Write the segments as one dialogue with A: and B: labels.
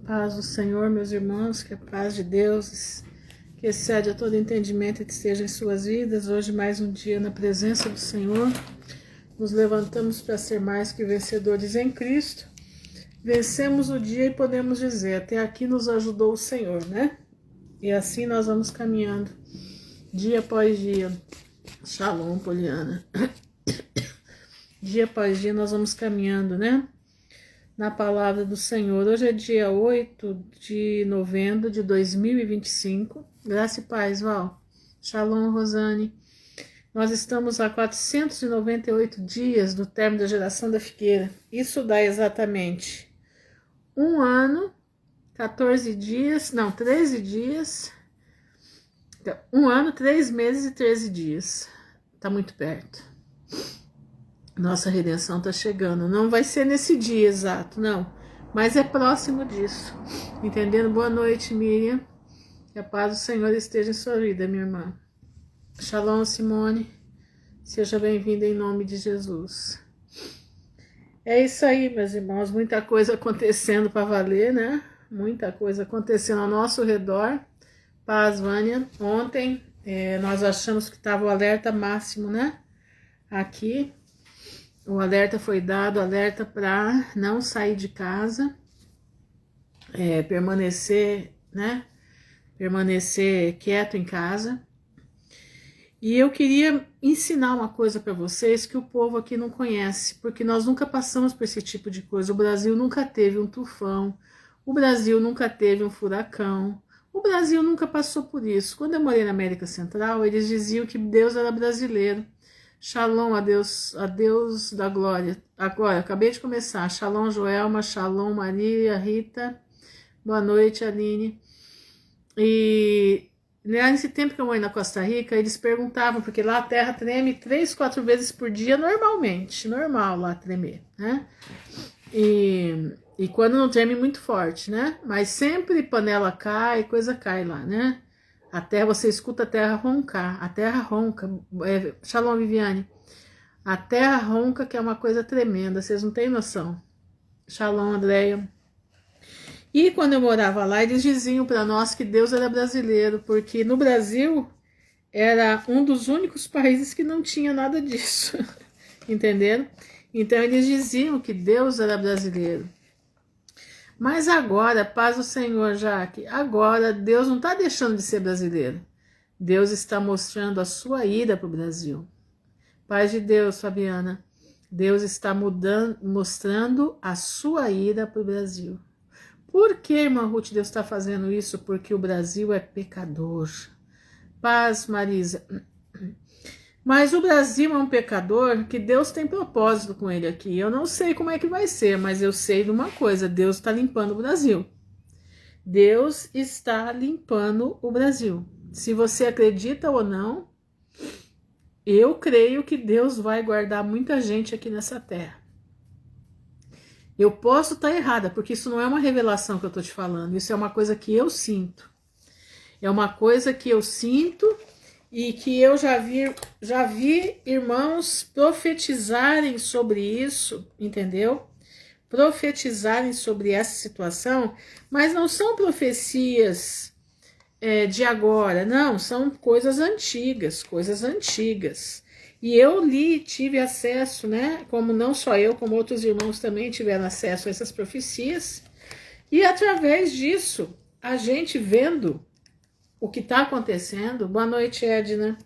A: Paz do Senhor, meus irmãos, que a paz de Deus, que excede a todo entendimento, que esteja em suas vidas. Hoje mais um dia na presença do Senhor. Nos levantamos para ser mais que vencedores em Cristo. Vencemos o dia e podemos dizer, até aqui nos ajudou o Senhor, né? E assim nós vamos caminhando, dia após dia. Shalom, Poliana. Dia após dia nós vamos caminhando, né? Na palavra do Senhor. Hoje é dia 8 de novembro de 2025. Graça e paz, Val. Shalom, Rosane. Nós estamos a 498 dias do término da geração da figueira. Isso dá exatamente 1 ano, 14 dias, não, 13 dias. 1 ano, 3 meses e 13 dias. Tá muito perto. Nossa redenção está chegando. Não vai ser nesse dia exato, não. Mas é próximo disso. Entendendo? Boa noite, Miriam. Que a paz do Senhor esteja em sua vida, minha irmã. Shalom, Simone. Seja bem-vinda em nome de Jesus. É isso aí, meus irmãos. Muita coisa acontecendo para valer, né? Muita coisa acontecendo ao nosso redor. Paz, Vânia. Ontem nós achamos que estava o alerta máximo, né? Aqui. O alerta foi dado, alerta para não sair de casa, permanecer, né? Permanecer quieto em casa. E eu queria ensinar uma coisa para vocês que o povo aqui não conhece, porque nós nunca passamos por esse tipo de coisa. O Brasil nunca teve um tufão, o Brasil nunca teve um furacão, o Brasil nunca passou por isso. Quando eu morei na América Central, eles diziam que Deus era brasileiro. Shalom, a Deus da glória. Agora, acabei de começar. Shalom, Joelma. Shalom, Maria, Rita. Boa noite, Aline. E nesse tempo que eu morei na Costa Rica, eles perguntavam, porque lá a terra treme 3, 4 vezes por dia normalmente. Normal lá tremer, né? E quando não treme muito forte, né? Mas sempre panela cai, coisa cai lá, né? A terra, você escuta a terra roncar, a terra ronca, Shalom, Viviane, a terra ronca, que é uma coisa tremenda, vocês não têm noção. Shalom, Andréia. E quando eu morava lá, eles diziam para nós que Deus era brasileiro, porque no Brasil era um dos únicos países que não tinha nada disso, entenderam? Então eles diziam que Deus era brasileiro. Mas agora, paz do Senhor, Jaque, agora Deus não está deixando de ser brasileiro. Deus está mostrando a sua ira para o Brasil. Paz de Deus, Fabiana. Deus está mostrando a sua ira para o Brasil. Por que, irmã Ruth, Deus está fazendo isso? Porque o Brasil é pecador. Paz, Marisa. Mas o Brasil é um pecador que Deus tem propósito com ele aqui. Eu não sei como é que vai ser, mas eu sei de uma coisa, Deus está limpando o Brasil. Deus está limpando o Brasil. Se você acredita ou não, eu creio que Deus vai guardar muita gente aqui nessa terra. Eu posso estar errada, porque isso não é uma revelação que eu estou te falando, isso é uma coisa que eu sinto. É uma coisa que eu sinto e que eu já vi irmãos profetizarem sobre isso, entendeu? Profetizarem sobre essa situação, mas não são profecias de agora, não, são coisas antigas, E eu tive acesso, né? Como não só eu, como outros irmãos também tiveram acesso a essas profecias, e através disso, a gente vendo o que está acontecendo, boa noite, Edna,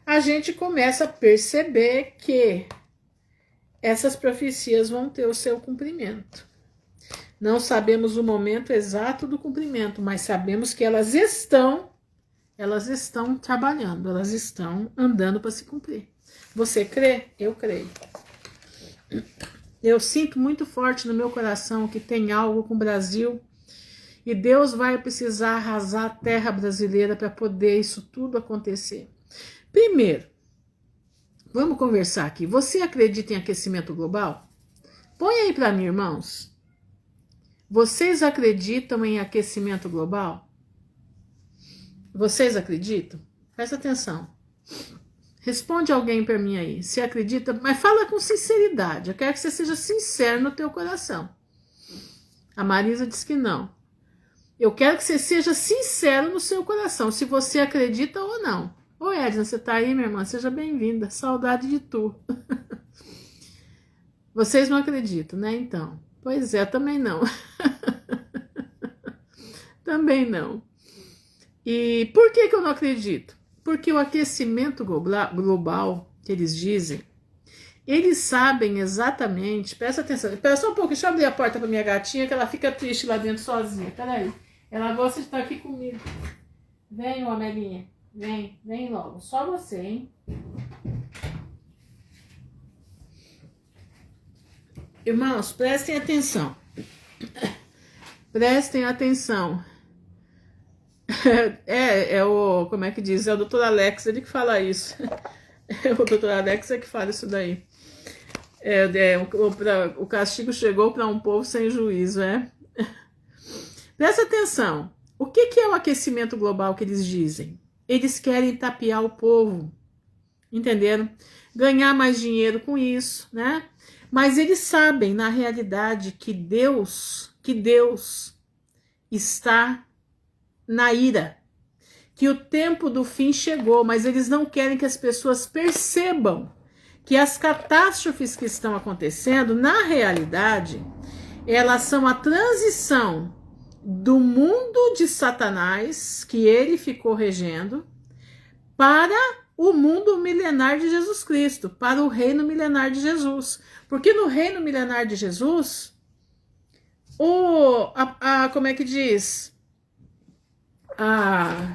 A: a gente começa a perceber que essas profecias vão ter o seu cumprimento. Não sabemos o momento exato do cumprimento, mas sabemos que elas estão trabalhando, elas estão andando para se cumprir. Você crê? Eu creio. Eu sinto muito forte no meu coração que tem algo com o Brasil. E Deus vai precisar arrasar a terra brasileira para poder isso tudo acontecer. Primeiro, vamos conversar aqui. Você acredita em aquecimento global? Põe aí para mim, irmãos. Vocês acreditam em aquecimento global? Vocês acreditam? Presta atenção. Responde alguém para mim aí. Se acredita, mas fala com sinceridade. Eu quero que você seja sincero no teu coração. A Marisa diz que não. Eu quero que você seja sincero no seu coração, se você acredita ou não. Ô Edna, você tá aí, minha irmã? Seja bem-vinda. Saudade de tu. Vocês não acreditam, né? Então. Pois é, também não. Também não. E por que eu não acredito? Porque o aquecimento global, que eles dizem, eles sabem exatamente. Presta atenção. Espera só um pouco, deixa eu abrir a porta para minha gatinha, que ela fica triste lá dentro sozinha. Peraí. Ela gosta de estar aqui comigo. Vem, ô Amelinha. Vem logo. Só você, hein? Irmãos, prestem atenção. Prestem atenção. Como é que diz? É o doutor Alex, ele que fala isso. É o doutor Alex que fala isso daí. O castigo chegou para um povo sem juízo, Presta atenção. O que é o aquecimento global que eles dizem? Eles querem tapear o povo, entenderam? Ganhar mais dinheiro com isso, né? Mas eles sabem, na realidade, que Deus está na ira, que o tempo do fim chegou, mas eles não querem que as pessoas percebam que as catástrofes que estão acontecendo, na realidade, elas são a transição do mundo de Satanás, que ele ficou regendo, para o mundo milenar de Jesus Cristo, para o reino milenar de Jesus. Porque no reino milenar de Jesus, como é que diz?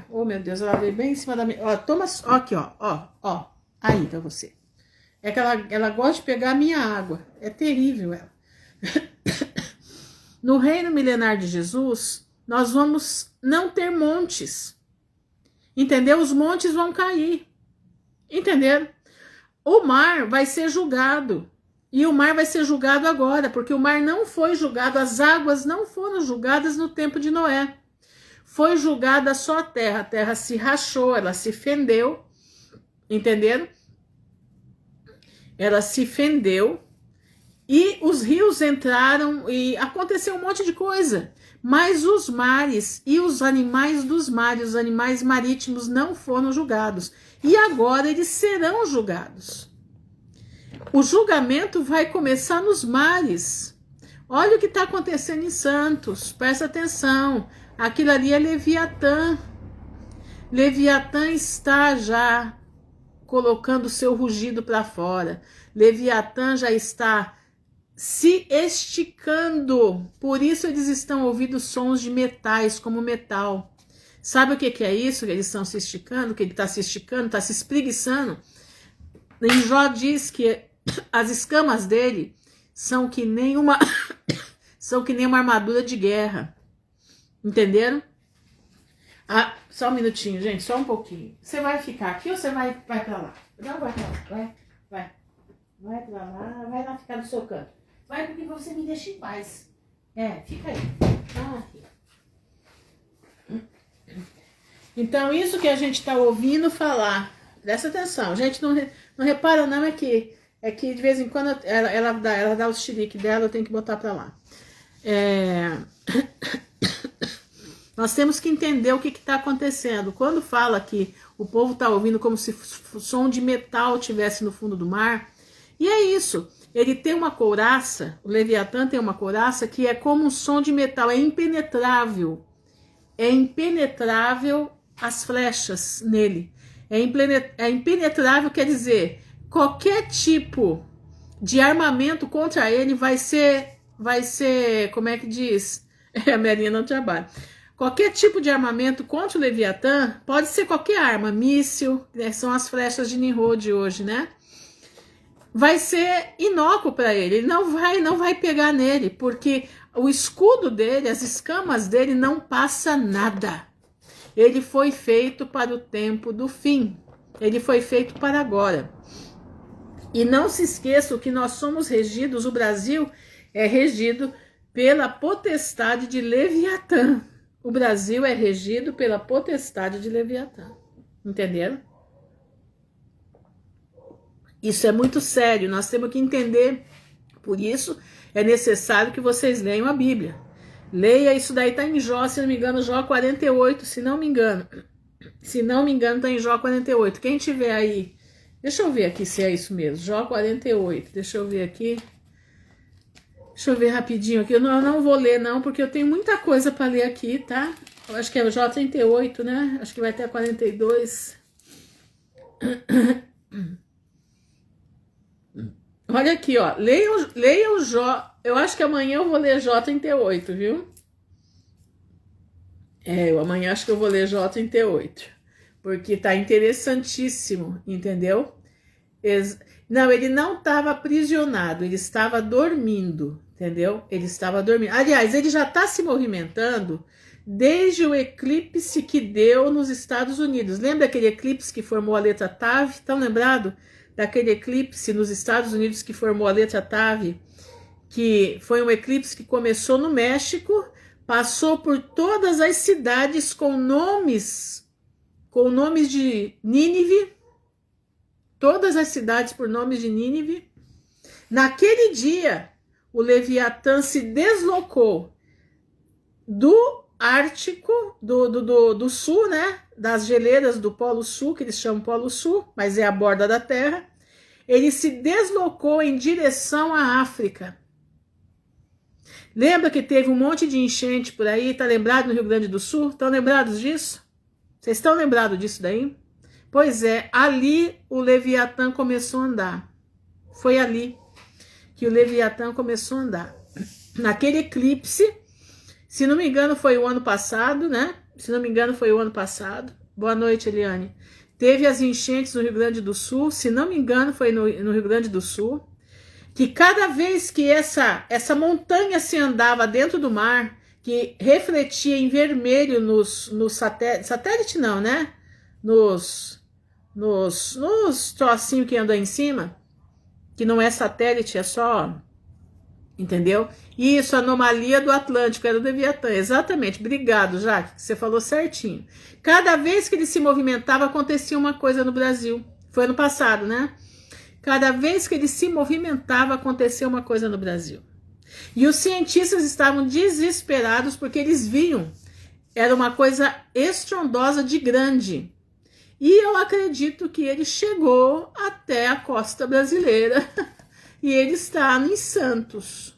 A: Oh meu Deus, ela veio bem em cima da minha. Ó, toma aqui, ó. Aí pra você. É que ela gosta de pegar a minha água. É terrível ela. No reino milenar de Jesus, nós vamos não ter montes. Entendeu? Os montes vão cair. Entenderam? O mar vai ser julgado. E o mar vai ser julgado agora, porque o mar não foi julgado, as águas não foram julgadas no tempo de Noé. Foi julgada só a terra se rachou, ela se fendeu, entenderam? Ela se fendeu e os rios entraram e aconteceu um monte de coisa. Mas os mares e os animais dos mares, os animais marítimos não foram julgados. E agora eles serão julgados. O julgamento vai começar nos mares. Olha o que está acontecendo em Santos, presta atenção. Aquilo ali é Leviatã. Leviatã está já colocando o seu rugido para fora. Leviatã já está se esticando. Por isso eles estão ouvindo sons de metais, como metal. Sabe o que é isso? Eles estão se esticando, que ele está se esticando, está se espreguiçando. Em Jó diz que as escamas dele são que nem uma armadura de guerra. Entenderam? Só um minutinho, gente, só um pouquinho. Você vai ficar aqui ou você vai pra lá? Não, vai pra lá, vai. Vai pra lá, vai lá ficar no seu canto. Vai porque você me deixa em paz. Fica aí. Então, isso que a gente tá ouvindo falar, presta atenção, gente, não repara não, é que de vez em quando ela dá o xerique dela, eu tenho que botar pra lá. Nós temos que entender o que está acontecendo. Quando fala que o povo está ouvindo como se o som de metal estivesse no fundo do mar, e é isso. Ele tem uma couraça, o Leviatã tem uma couraça que é como um som de metal, é impenetrável. É impenetrável as flechas nele. É impenetrável, quer dizer, qualquer tipo de armamento contra ele vai ser, como é que diz? A Marinha não trabalha. Qualquer tipo de armamento contra o Leviatã, pode ser qualquer arma, míssil, são as flechas de Nimrod hoje, né? Vai ser inócuo para ele, ele não vai pegar nele, porque o escudo dele, as escamas dele não passa nada. Ele foi feito para o tempo do fim, ele foi feito para agora. E não se esqueçam que nós somos regidos, o Brasil é regido pela potestade de Leviatã. O Brasil é regido pela potestade de Leviatã. Entenderam? Isso é muito sério, nós temos que entender. Por isso é necessário que vocês leiam a Bíblia. Leia, isso daí tá em Jó, se não me engano, Jó 48, se não me engano. Se não me engano, tá em Jó 48. Quem tiver aí, deixa eu ver aqui se é isso mesmo. Jó 48, deixa eu ver aqui. Deixa eu ver rapidinho aqui. Eu não vou ler não, porque eu tenho muita coisa para ler aqui, tá? Eu acho que é o Jó 38, né? Acho que vai até 42. Olha aqui, ó. Leia o Jó. Eu acho que amanhã eu vou ler Jó 38, viu? Eu amanhã acho que eu vou ler Jó 38. Porque tá interessantíssimo, entendeu? Não, ele não estava aprisionado, ele estava dormindo, entendeu? Ele estava dormindo. Aliás, ele já está se movimentando desde o eclipse que deu nos Estados Unidos. Lembra aquele eclipse que formou a letra TAV? Estão lembrados daquele eclipse nos Estados Unidos que formou a letra TAV? Que foi um eclipse que começou no México, passou por todas as cidades com nomes de Nínive, todas as cidades por nomes de Nínive. Naquele dia, o Leviatã se deslocou do Ártico, do Sul, né? Das geleiras do Polo Sul, que eles chamam Polo Sul, mas é a borda da Terra. Ele se deslocou em direção à África. Lembra que teve um monte de enchente por aí? Tá lembrado no Rio Grande do Sul? Estão lembrados disso? Vocês estão lembrados disso daí? Pois é, ali o Leviatã começou a andar. Foi ali que o Leviatã começou a andar. Naquele eclipse, se não me engano foi o ano passado, né? Se não me engano foi o ano passado. Boa noite, Eliane. Teve as enchentes no Rio Grande do Sul, se não me engano foi no Rio Grande do Sul, que cada vez que essa montanha se andava dentro do mar, que refletia em vermelho nos satélite não, né? Nos trocinhos que andam em cima, que não é satélite, é só, entendeu? Isso, anomalia do Atlântico, era do Leviatã, exatamente, obrigado, Jaque, você falou certinho. Cada vez que ele se movimentava, acontecia uma coisa no Brasil, foi ano passado, né? Cada vez que ele se movimentava, acontecia uma coisa no Brasil. E os cientistas estavam desesperados, porque eles viam, era uma coisa estrondosa de grande. E eu acredito que ele chegou até a costa brasileira e ele está em Santos.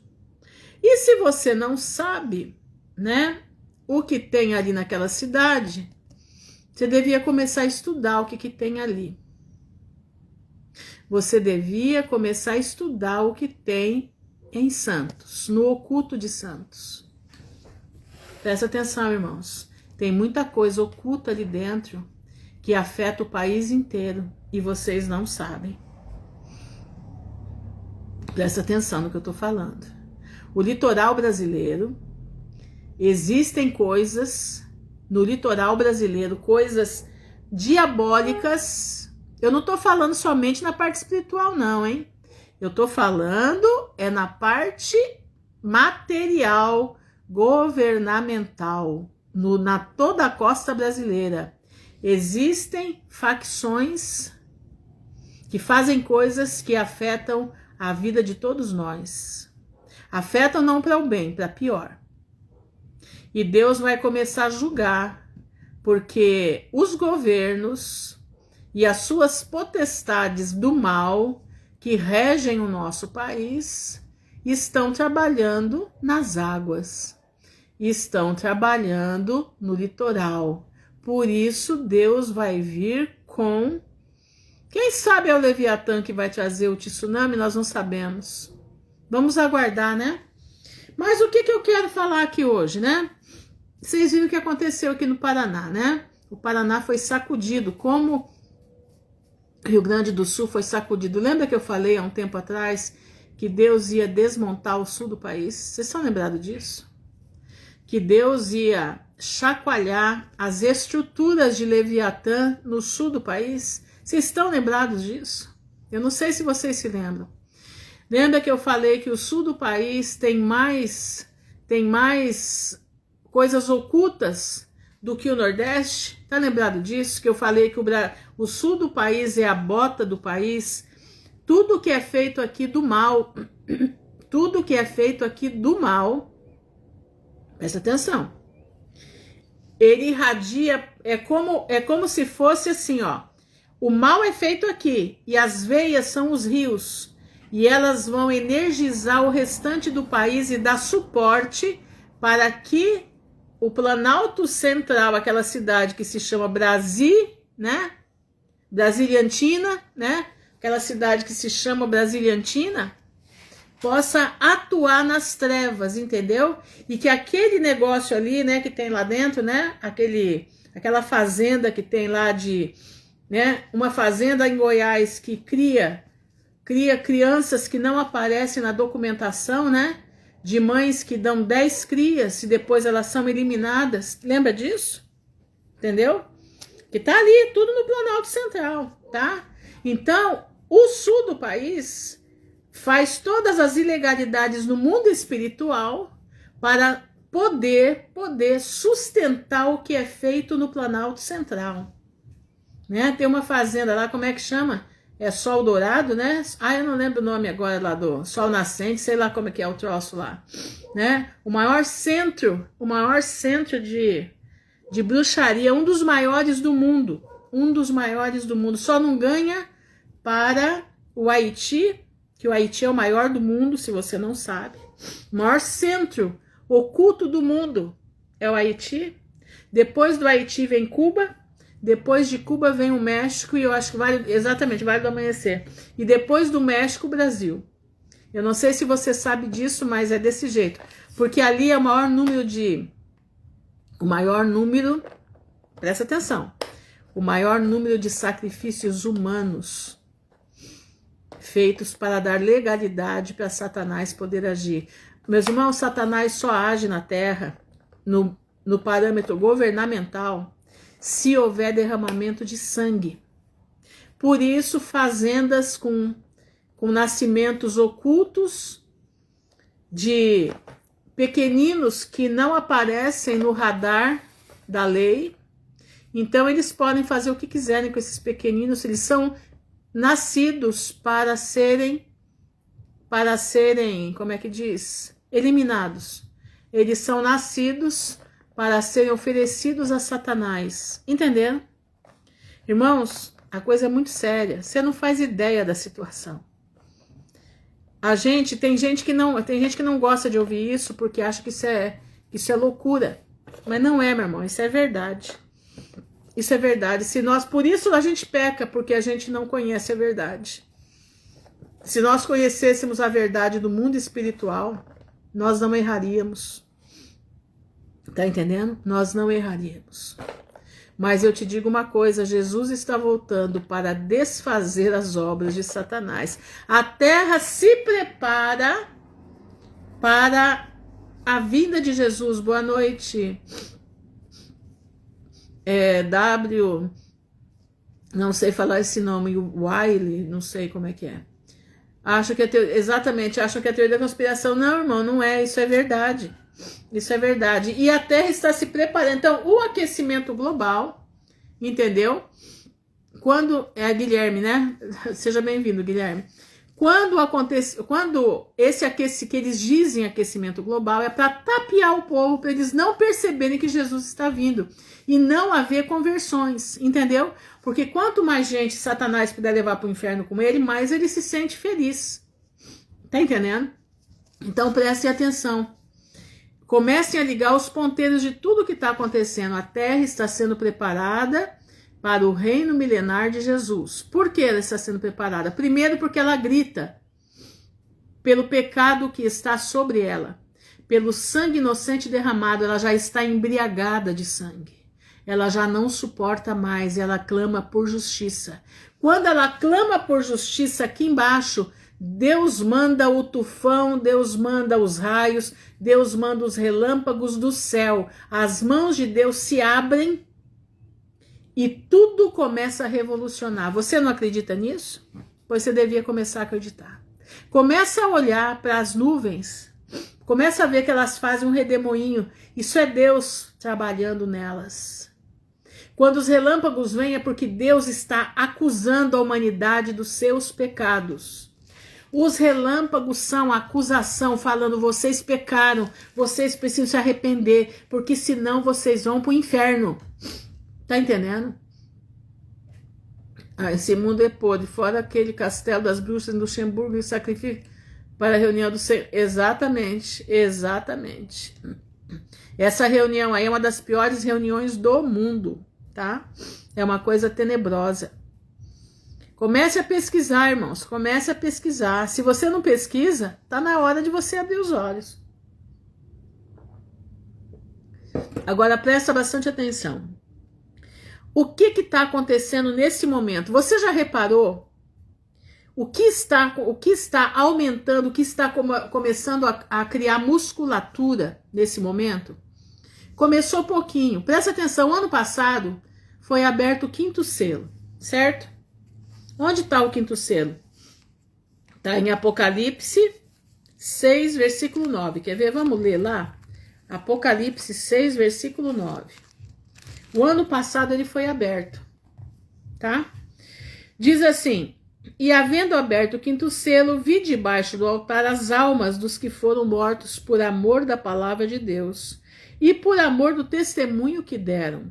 A: E se você não sabe, né, o que tem ali naquela cidade, você devia começar a estudar o que tem ali. Você devia começar a estudar o que tem em Santos, no oculto de Santos. Presta atenção, irmãos. Tem muita coisa oculta ali dentro que afeta o país inteiro e vocês não sabem. Presta atenção no que eu estou falando. O litoral brasileiro, existem coisas no litoral brasileiro, coisas diabólicas. Eu não estou falando somente na parte espiritual, não, hein? Eu estou falando na parte material, governamental, na toda a costa brasileira. Existem facções que fazem coisas que afetam a vida de todos nós. Afetam não para o bem, para pior. E Deus vai começar a julgar, porque os governos e as suas potestades do mal que regem o nosso país estão trabalhando nas águas, estão trabalhando no litoral. Por isso Deus vai vir com... Quem sabe é o Leviatã que vai trazer o tsunami, nós não sabemos. Vamos aguardar, né? Mas o que eu quero falar aqui hoje, né? Vocês viram o que aconteceu aqui no Paraná, né? O Paraná foi sacudido, como o Rio Grande do Sul foi sacudido. Lembra que eu falei há um tempo atrás que Deus ia desmontar o sul do país? Vocês estão lembrados disso? Que Deus ia chacoalhar as estruturas de Leviatã no sul do país? Vocês estão lembrados disso? Eu não sei se vocês se lembram. Lembra que eu falei que o sul do país tem mais coisas ocultas do que o Nordeste? Tá lembrado disso? Que eu falei que o sul do país é a bota do país. Tudo que é feito aqui do mal, tudo que é feito aqui do mal, Presta atenção. Ele irradia, é como se fosse assim, ó. O mal é feito aqui e as veias são os rios e elas vão energizar o restante do país e dar suporte para que o Planalto Central, aquela cidade que se chama Brasília, né? Brasiliantina, né? Aquela cidade que se chama Brasiliantina, possa atuar nas trevas, entendeu? E que aquele negócio ali, né, que tem lá dentro, né, aquela fazenda que tem lá né, uma fazenda em Goiás que cria crianças que não aparecem na documentação, né, de mães que dão 10 crias e depois elas são eliminadas, lembra disso? Entendeu? Que tá ali, tudo no Planalto Central, tá? Então, o sul do país faz todas as ilegalidades no mundo espiritual para poder sustentar o que é feito no Planalto Central. Né? Tem uma fazenda lá, como é que chama? É Sol Dourado, né? Eu não lembro o nome agora lá do Sol Nascente, sei lá como é que é o troço lá. Né? O maior centro de bruxaria, um dos maiores do mundo. Só não ganha para o Haiti, que o Haiti é o maior do mundo, se você não sabe. O maior centro oculto do mundo é o Haiti. Depois do Haiti vem Cuba. Depois de Cuba vem o México, e eu acho que Vale do Amanhecer. E depois do México, o Brasil. Eu não sei se você sabe disso, mas é desse jeito. Porque ali é o maior número, presta atenção, o maior número de sacrifícios humanos feitos para dar legalidade para Satanás poder agir. Meus irmãos, Satanás só age na Terra no parâmetro governamental se houver derramamento de sangue. Por isso, fazendas com nascimentos ocultos de pequeninos que não aparecem no radar da lei. Então, eles podem fazer o que quiserem com esses pequeninos. Eles são nascidos para serem, como é que diz? Eliminados. Eles são nascidos para serem oferecidos a Satanás. Entenderam? Irmãos, a coisa é muito séria. Você não faz ideia da situação. Tem gente que não gosta de ouvir isso porque acha que isso é loucura. Mas não é, meu irmão, isso é verdade. Isso é verdade. Por isso a gente peca, porque a gente não conhece a verdade. Se nós conhecêssemos a verdade do mundo espiritual, nós não erraríamos. Tá entendendo? Nós não erraríamos. Mas eu te digo uma coisa, Jesus está voltando para desfazer as obras de Satanás. A terra se prepara para a vinda de Jesus. Boa noite. Não sei falar esse nome, Wiley, não sei como é que é. Acham que a teoria da conspiração. Não, irmão, não é, isso é verdade. Isso é verdade. E a Terra está se preparando. Então, o aquecimento global, entendeu? Guilherme, né? Seja bem-vindo, Guilherme. Quando esse que eles dizem aquecimento global, é para tapear o povo, para eles não perceberem que Jesus está vindo. E não haver conversões, entendeu? Porque quanto mais gente Satanás puder levar para o inferno com ele, mais ele se sente feliz. Tá entendendo? Então, prestem atenção. Comecem a ligar os ponteiros de tudo que está acontecendo. A Terra está sendo preparada para o reino milenar de Jesus. Por que ela está sendo preparada? Primeiro, porque ela grita pelo pecado que está sobre ela. Pelo sangue inocente derramado, ela já está embriagada de sangue. Ela já não suporta mais, ela clama por justiça. Quando ela clama por justiça aqui embaixo, Deus manda o tufão, Deus manda os raios, Deus manda os relâmpagos do céu. As mãos de Deus se abrem e tudo começa a revolucionar. Você não acredita nisso? Pois você devia começar a acreditar. Começa a olhar para as nuvens, começa a ver que elas fazem um redemoinho. Isso é Deus trabalhando nelas. Quando os relâmpagos vêm é porque Deus está acusando a humanidade dos seus pecados. Os relâmpagos são a acusação, falando: vocês pecaram, vocês precisam se arrepender, porque senão vocês vão para o inferno. Tá entendendo? Esse mundo é podre, fora aquele castelo das bruxas em Luxemburgo e sacrifício para a reunião do Senhor. Exatamente, exatamente. Essa reunião aí é uma das piores reuniões do mundo, tá? É uma coisa tenebrosa. Comece a pesquisar, irmãos, comece a pesquisar. Se você não pesquisa, tá na hora de você abrir os olhos. Agora presta bastante atenção. O que está acontecendo nesse momento? Você já reparou o que está aumentando, o que está começando a criar musculatura nesse momento? Começou pouquinho. Presta atenção, ano passado foi aberto o 5º selo, certo? Onde está o 5º selo? Está em Apocalipse 6, versículo 9. Quer ver? Vamos ler lá? Apocalipse 6, versículo 9. O ano passado ele foi aberto, tá? Diz assim: e havendo aberto o 5º selo, vi debaixo do altar as almas dos que foram mortos por amor da palavra de Deus e por amor do testemunho que deram.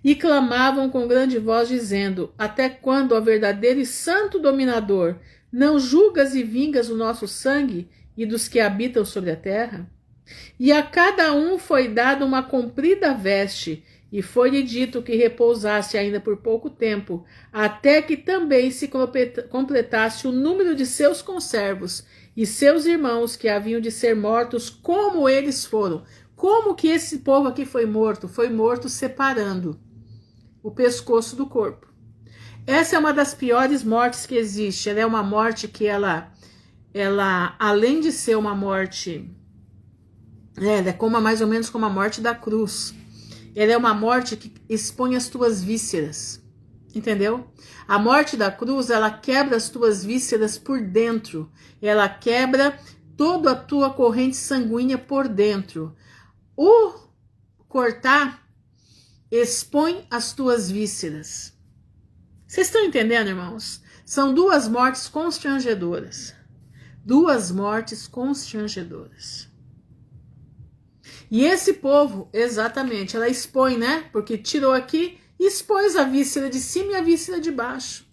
A: E clamavam com grande voz, dizendo: até quando, ó verdadeiro e santo dominador, não julgas e vingas o nosso sangue e dos que habitam sobre a terra? E a cada um foi dada uma comprida veste, e foi-lhe dito que repousasse ainda por pouco tempo, até que também se completasse o número de seus conservos e seus irmãos que haviam de ser mortos como eles foram. Como que esse povo aqui foi morto? Foi morto separando o pescoço do corpo. Essa é uma das piores mortes que existe. Ela é uma morte que ela além de ser uma morte, ela é mais ou menos como a morte da cruz. Ela é uma morte que expõe as tuas vísceras, entendeu? A morte da cruz, ela quebra as tuas vísceras por dentro, ela quebra toda a tua corrente sanguínea por dentro. O cortar expõe as tuas vísceras. Vocês estão entendendo, irmãos? São duas mortes constrangedoras. Duas mortes constrangedoras. E esse povo, exatamente, ela expõe, né? Porque tirou aqui e expôs a víscera de cima e a víscera de baixo.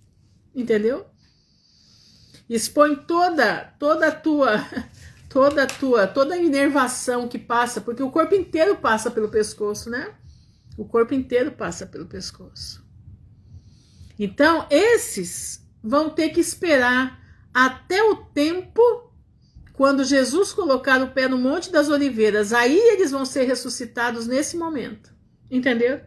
A: Entendeu? Expõe toda a inervação que passa, porque o corpo inteiro passa pelo pescoço, né? O corpo inteiro passa pelo pescoço. Então, esses vão ter que esperar até o tempo quando Jesus colocar o pé no Monte das Oliveiras. Aí eles vão ser ressuscitados nesse momento. Entendeu?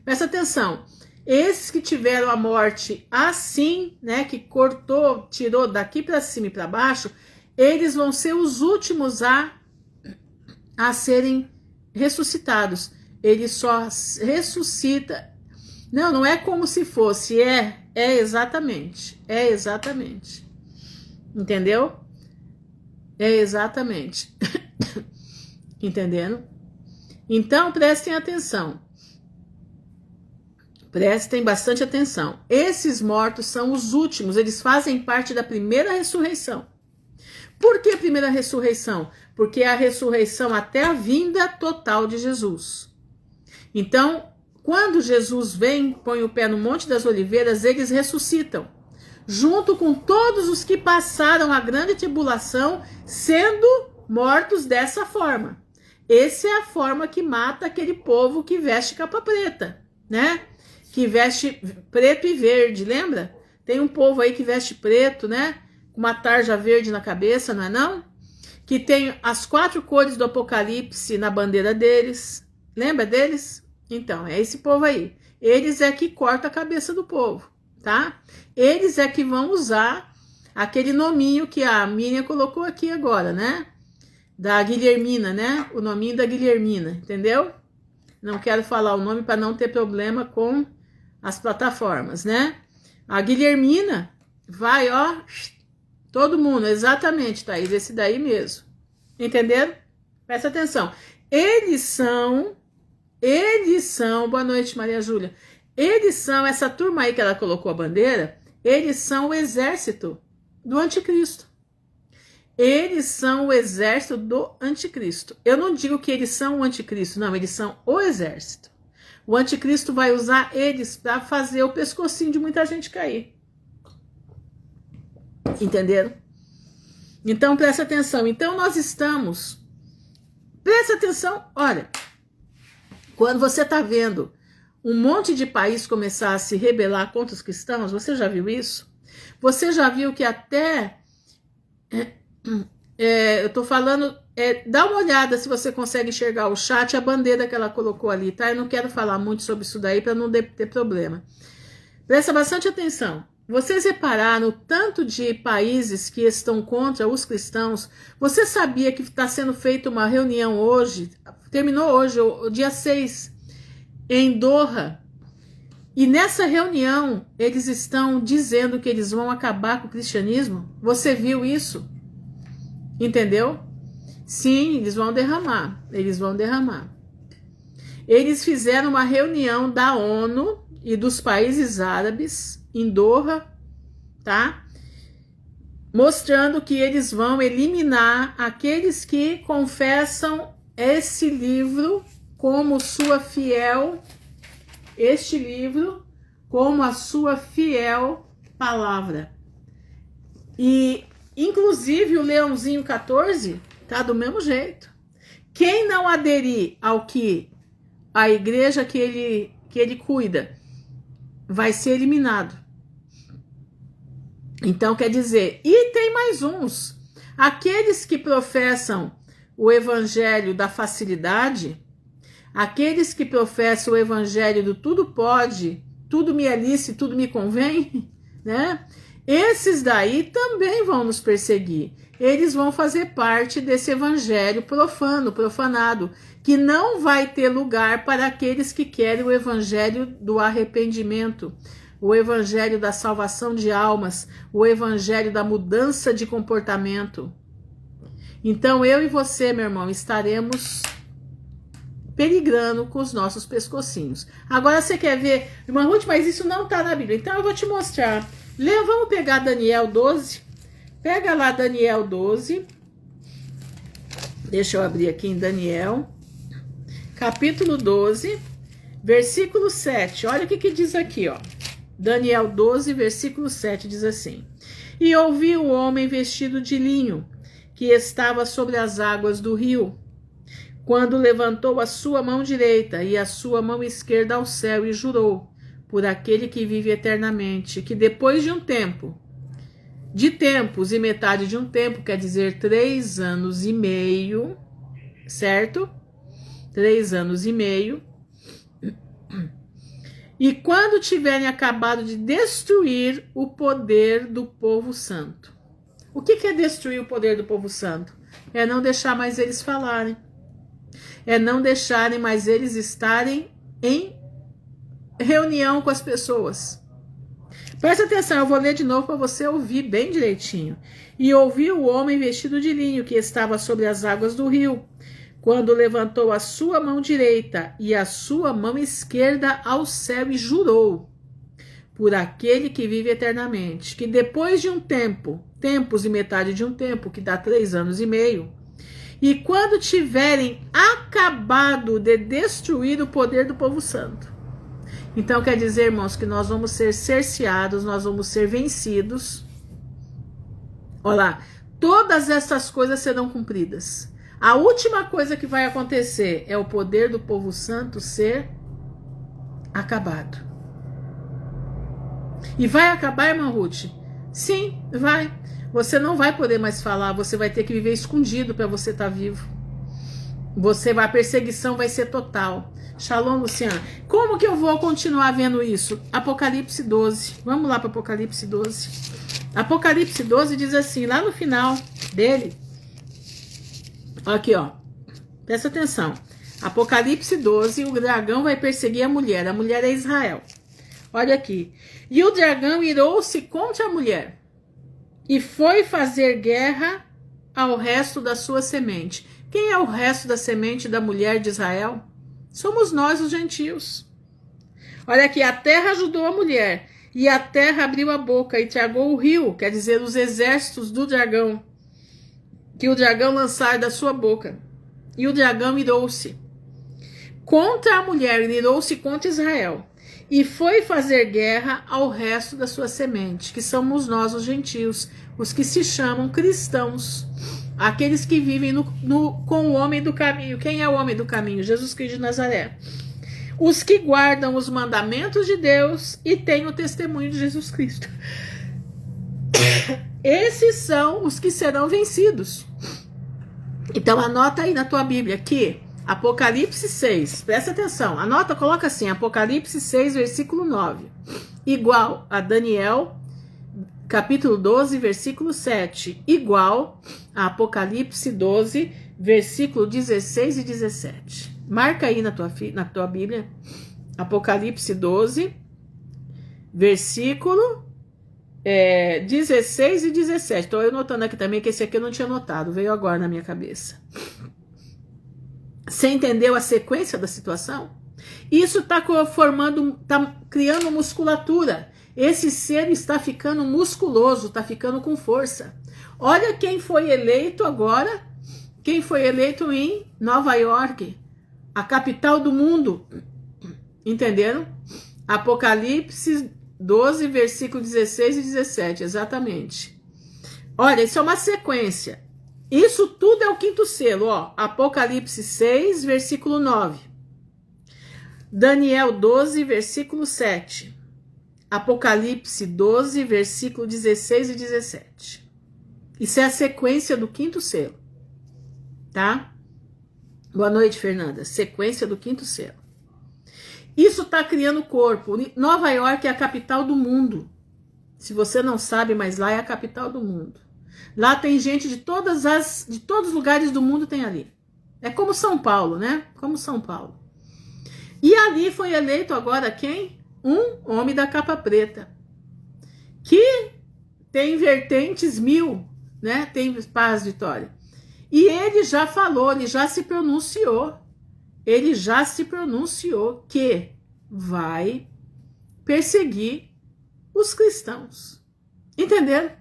A: Presta atenção. Esses que tiveram a morte assim, né, que cortou, tirou daqui para cima e para baixo, eles vão ser os últimos a serem ressuscitados. Ele só ressuscita. Não é como se fosse, é exatamente. Entendeu? É exatamente. Entendendo? Então, prestem atenção. Prestem bastante atenção. Esses mortos são os últimos, eles fazem parte da primeira ressurreição. Por que a primeira ressurreição? Porque é a ressurreição até a vinda total de Jesus. Então, quando Jesus vem, põe o pé no Monte das Oliveiras, eles ressuscitam, junto com todos os que passaram a grande tribulação, sendo mortos dessa forma. Essa é a forma que mata aquele povo que veste capa preta, né? Que veste preto e verde, lembra? Tem um povo aí que veste preto, né? Com uma tarja verde na cabeça, não é não? Que tem as 4 cores do Apocalipse na bandeira deles. Lembra deles? Então, é esse povo aí. Eles é que corta a cabeça do povo, tá? Eles é que vão usar aquele nominho que a Miriam colocou aqui agora, né? Da Guilhermina, né? O nominho da Guilhermina, entendeu? Não quero falar o nome para não ter problema com as plataformas, né? A Guilhermina vai, ó, todo mundo, exatamente, Thaís, esse daí mesmo. Entenderam? Presta atenção. Eles são, boa noite, Maria Júlia. Eles são, essa turma aí que ela colocou a bandeira, eles são o exército do anticristo. Eles são o exército do anticristo. Eu não digo que eles são o anticristo, não, eles são o exército. O anticristo vai usar eles para fazer o pescocinho de muita gente cair. Entenderam? Então, presta atenção. Então, nós estamos... Presta atenção, olha. Quando você está vendo um monte de país começar a se rebelar contra os cristãos, você já viu isso? Você já viu que até... eu tô falando... dá uma olhada se você consegue enxergar o chat, a bandeira que ela colocou ali, tá? Eu não quero falar muito sobre isso daí para não ter problema. Presta bastante atenção. Vocês repararam o tanto de países que estão contra os cristãos? Você sabia que está sendo feita uma reunião hoje, terminou hoje, o dia 6, em Doha, e nessa reunião eles estão dizendo que eles vão acabar com o cristianismo? Você viu isso? Entendeu? Sim, eles vão derramar, eles vão derramar. Eles fizeram uma reunião da ONU e dos países árabes em Doha, tá? Mostrando que eles vão eliminar aqueles que confessam esse livro como sua fiel, este livro como a sua fiel palavra. E, inclusive, o Leãozinho 14 tá do mesmo jeito. Quem não aderir ao que a igreja que ele cuida vai ser eliminado. Então, quer dizer, e tem mais uns. Aqueles que professam o evangelho da facilidade, aqueles que professam o evangelho do tudo pode, tudo me é lícito, tudo me convém, né? Esses daí também vão nos perseguir. Eles vão fazer parte desse evangelho profano, profanado, que não vai ter lugar para aqueles que querem o evangelho do arrependimento, o evangelho da salvação de almas, o evangelho da mudança de comportamento. Então eu e você, meu irmão, estaremos perigrando com os nossos pescocinhos. Agora você quer ver, irmã Ruth, mas isso não está na Bíblia. Então eu vou te mostrar. Vamos pegar Daniel 12. Pega lá Daniel 12. Deixa eu abrir aqui em Daniel. Capítulo 12, versículo 7. Olha o que diz aqui, ó. Daniel 12, versículo 7 diz assim: E ouvi o homem vestido de linho, que estava sobre as águas do rio, quando levantou a sua mão direita e a sua mão esquerda ao céu e jurou, por aquele que vive eternamente, que depois de um tempo, de tempos e metade de um tempo, quer dizer 3 anos e meio, certo? 3 anos e meio. E quando tiverem acabado de destruir o poder do povo santo. O que é destruir o poder do povo santo? É não deixar mais eles falarem. É não deixarem mais eles estarem em reunião com as pessoas. Presta atenção, eu vou ler de novo para você ouvir bem direitinho. E ouvi o homem vestido de linho que estava sobre as águas do rio, quando levantou a sua mão direita e a sua mão esquerda ao céu e jurou, por aquele que vive eternamente, que depois de um tempo, tempos e metade de um tempo, que dá 3 anos e meio, e quando tiverem acabado de destruir o poder do povo santo. Então quer dizer, irmãos, que nós vamos ser cerceados, nós vamos ser vencidos. Olha lá, todas essas coisas serão cumpridas. A última coisa que vai acontecer é o poder do povo santo ser acabado. E vai acabar, irmã Ruth? Sim, vai. Você não vai poder mais falar, você vai ter que viver escondido para você estar vivo. A perseguição vai ser total. Shalom, Luciana. Como que eu vou continuar vendo isso? Apocalipse 12. Vamos lá para Apocalipse 12. Apocalipse 12 diz assim, lá no final dele. Aqui, ó. Presta atenção. Apocalipse 12, o dragão vai perseguir a mulher. A mulher é Israel. Olha aqui. E o dragão irou-se contra a mulher e foi fazer guerra ao resto da sua semente. Quem é o resto da semente da mulher de Israel? Somos nós, os gentios. Olha aqui, a terra ajudou a mulher E a terra abriu a boca e tragou o rio, quer dizer, os exércitos do dragão, que o dragão lançara da sua boca. E o dragão irou-se contra a mulher, irou-se contra Israel, e foi fazer guerra ao resto da sua semente, que somos nós, os gentios, os que se chamam cristãos, aqueles que vivem com o homem do caminho. Quem é o homem do caminho? Jesus Cristo de Nazaré. Os que guardam os mandamentos de Deus e têm o testemunho de Jesus Cristo. Esses são os que serão vencidos. Então anota aí na tua Bíblia que Apocalipse 6, presta atenção, anota, coloca assim, Apocalipse 6, versículo 9, igual a Daniel, capítulo 12, versículo 7, igual a Apocalipse 12, versículo 16 e 17. Marca aí na tua Bíblia, Apocalipse 12, versículo 16 e 17. Estou eu notando aqui também, que esse aqui eu não tinha notado, veio agora na minha cabeça. Você entendeu a sequência da situação? Isso está formando, está criando musculatura. Esse ser está ficando musculoso, está ficando com força. Olha quem foi eleito agora, quem foi eleito em Nova York, a capital do mundo. Entenderam? Apocalipse 12, versículo 16 e 17, exatamente. Olha, isso é uma sequência. Isso tudo é o quinto selo, ó. Apocalipse 6, versículo 9. Daniel 12, versículo 7. Apocalipse 12, versículo 16 e 17. Isso é a sequência do quinto selo, tá? Boa noite, Fernanda. Sequência do quinto selo. Isso está criando corpo. Nova York é a capital do mundo. Se você não sabe, mas lá é a capital do mundo. Lá tem gente de todos os lugares do mundo, tem ali. É como São Paulo, né? Como São Paulo. E ali foi eleito agora quem? Um homem da capa preta. Que tem vertentes 1000, né? Tem paz, Vitória. E ele já falou, ele já se pronunciou. Ele já se pronunciou que vai perseguir os cristãos. Entenderam?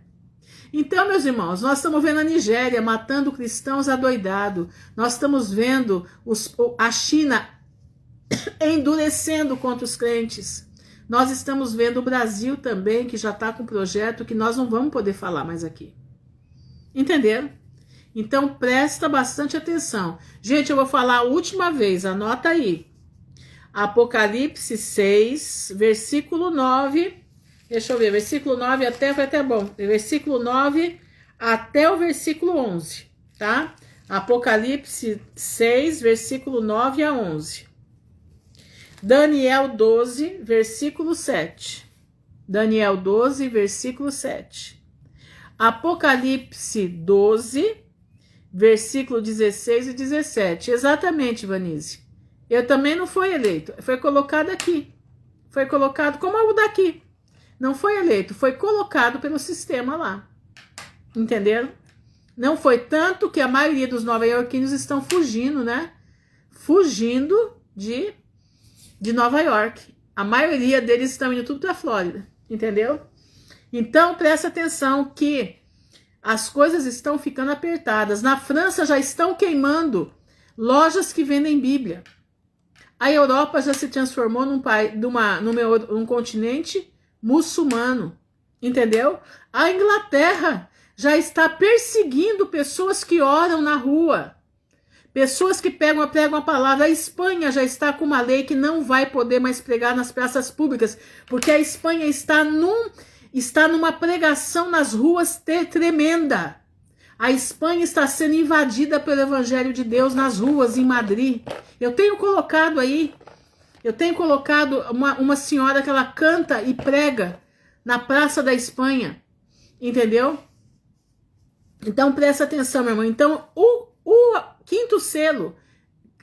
A: Então, meus irmãos, nós estamos vendo a Nigéria matando cristãos adoidado. Nós estamos vendo a China endurecendo contra os crentes. Nós estamos vendo o Brasil também, que já está com um projeto que nós não vamos poder falar mais aqui. Entenderam? Então, presta bastante atenção. Gente, eu vou falar a última vez, anota aí. Apocalipse 6, versículo 9. Deixa eu ver, versículo 9 até, foi até bom. Versículo 9 até o versículo 11, tá? Apocalipse 6, versículo 9 a 11. Daniel 12, versículo 7. Daniel 12, versículo 7. Apocalipse 12, versículo 16 e 17. Exatamente, Vanise. Eu também não fui eleito. Foi colocado aqui. Foi colocado como o daqui. Não foi eleito, foi colocado pelo sistema lá. Entenderam? Não foi tanto que a maioria dos nova-iorquinos estão fugindo, né? Fugindo de Nova York. A maioria deles estão indo tudo para a Flórida. Entendeu? Então, presta atenção que as coisas estão ficando apertadas. Na França já estão queimando lojas que vendem Bíblia. A Europa já se transformou num continente muçulmano, entendeu? A Inglaterra já está perseguindo pessoas que oram na rua, pessoas que pregam a palavra. A Espanha já está com uma lei que não vai poder mais pregar nas praças públicas, porque a Espanha está numa pregação nas ruas tremenda. A Espanha está sendo invadida pelo Evangelho de Deus nas ruas em Madrid. Eu tenho colocado aí, uma senhora que ela canta e prega na Praça da Espanha, entendeu? Então presta atenção, meu irmão. Então o quinto selo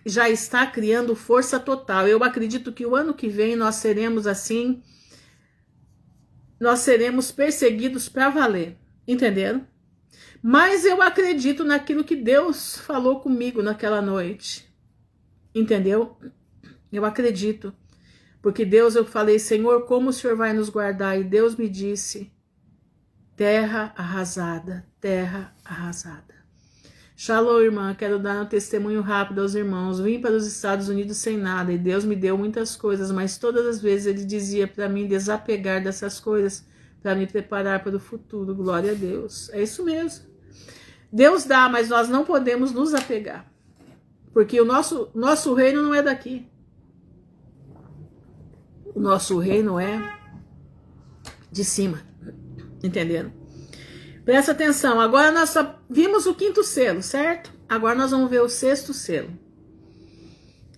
A: já está criando força total. Eu acredito que o ano que vem nós seremos assim, nós seremos perseguidos para valer, entenderam? Mas eu acredito naquilo que Deus falou comigo naquela noite, entendeu? Eu acredito, Porque Deus, eu falei, Senhor, como o Senhor vai nos guardar? E Deus me disse, terra arrasada, terra arrasada. Shalom, irmã, quero dar um testemunho rápido aos irmãos. Vim para os Estados Unidos sem nada e Deus me deu muitas coisas, mas todas as vezes Ele dizia para mim desapegar dessas coisas para me preparar para o futuro. Glória a Deus. É isso mesmo. Deus dá, mas nós não podemos nos apegar, porque o nosso reino não é daqui. O nosso reino é de cima, entendendo? Presta atenção, agora nós só vimos o 5º selo, certo? Agora nós vamos ver o 6º selo.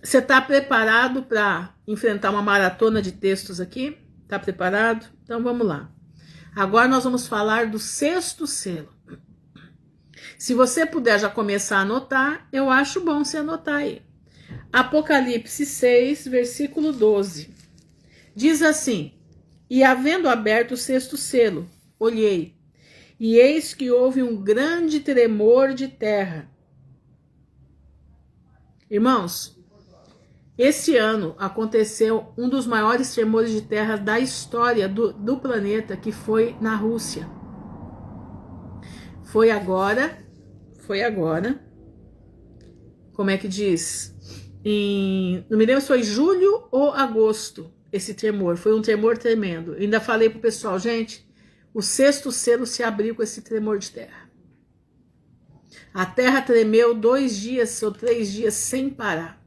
A: Você está preparado para enfrentar uma maratona de textos aqui? Está preparado? Então vamos lá. Agora nós vamos falar do 6º selo. Se você puder já começar a anotar, eu acho bom você anotar aí. Apocalipse 6, versículo 12. Diz assim: E havendo aberto o 6º selo, olhei, e eis que houve um grande tremor de terra. Irmãos, esse ano aconteceu um dos maiores tremores de terra da história do planeta, que foi na Rússia. Foi agora, como é que diz? Não me lembro se foi julho ou agosto, esse tremor. Foi um tremor tremendo. Eu ainda falei pro pessoal, gente, o 6º selo se abriu com esse tremor de terra. A terra tremeu 2 dias ou 3 dias sem parar.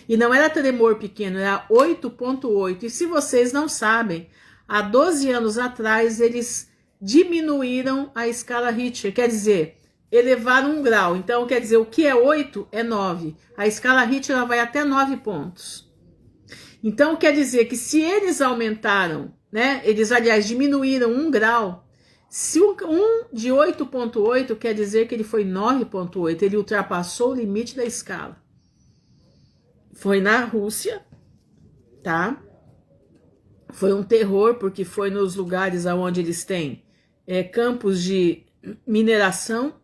A: E não era tremor pequeno, era 8.8. E se vocês não sabem, há 12 anos atrás eles diminuíram a escala Richter, quer dizer, elevaram 1 grau. Então, quer dizer, o que é 8 é 9. A escala Richter ela vai até 9 pontos. Então, quer dizer que se eles aumentaram, né? Eles, aliás, diminuíram 1 grau. Se um de 8.8 quer dizer que ele foi 9.8, ele ultrapassou o limite da escala. Foi na Rússia, tá? Foi um terror, porque foi nos lugares onde eles têm campos de mineração,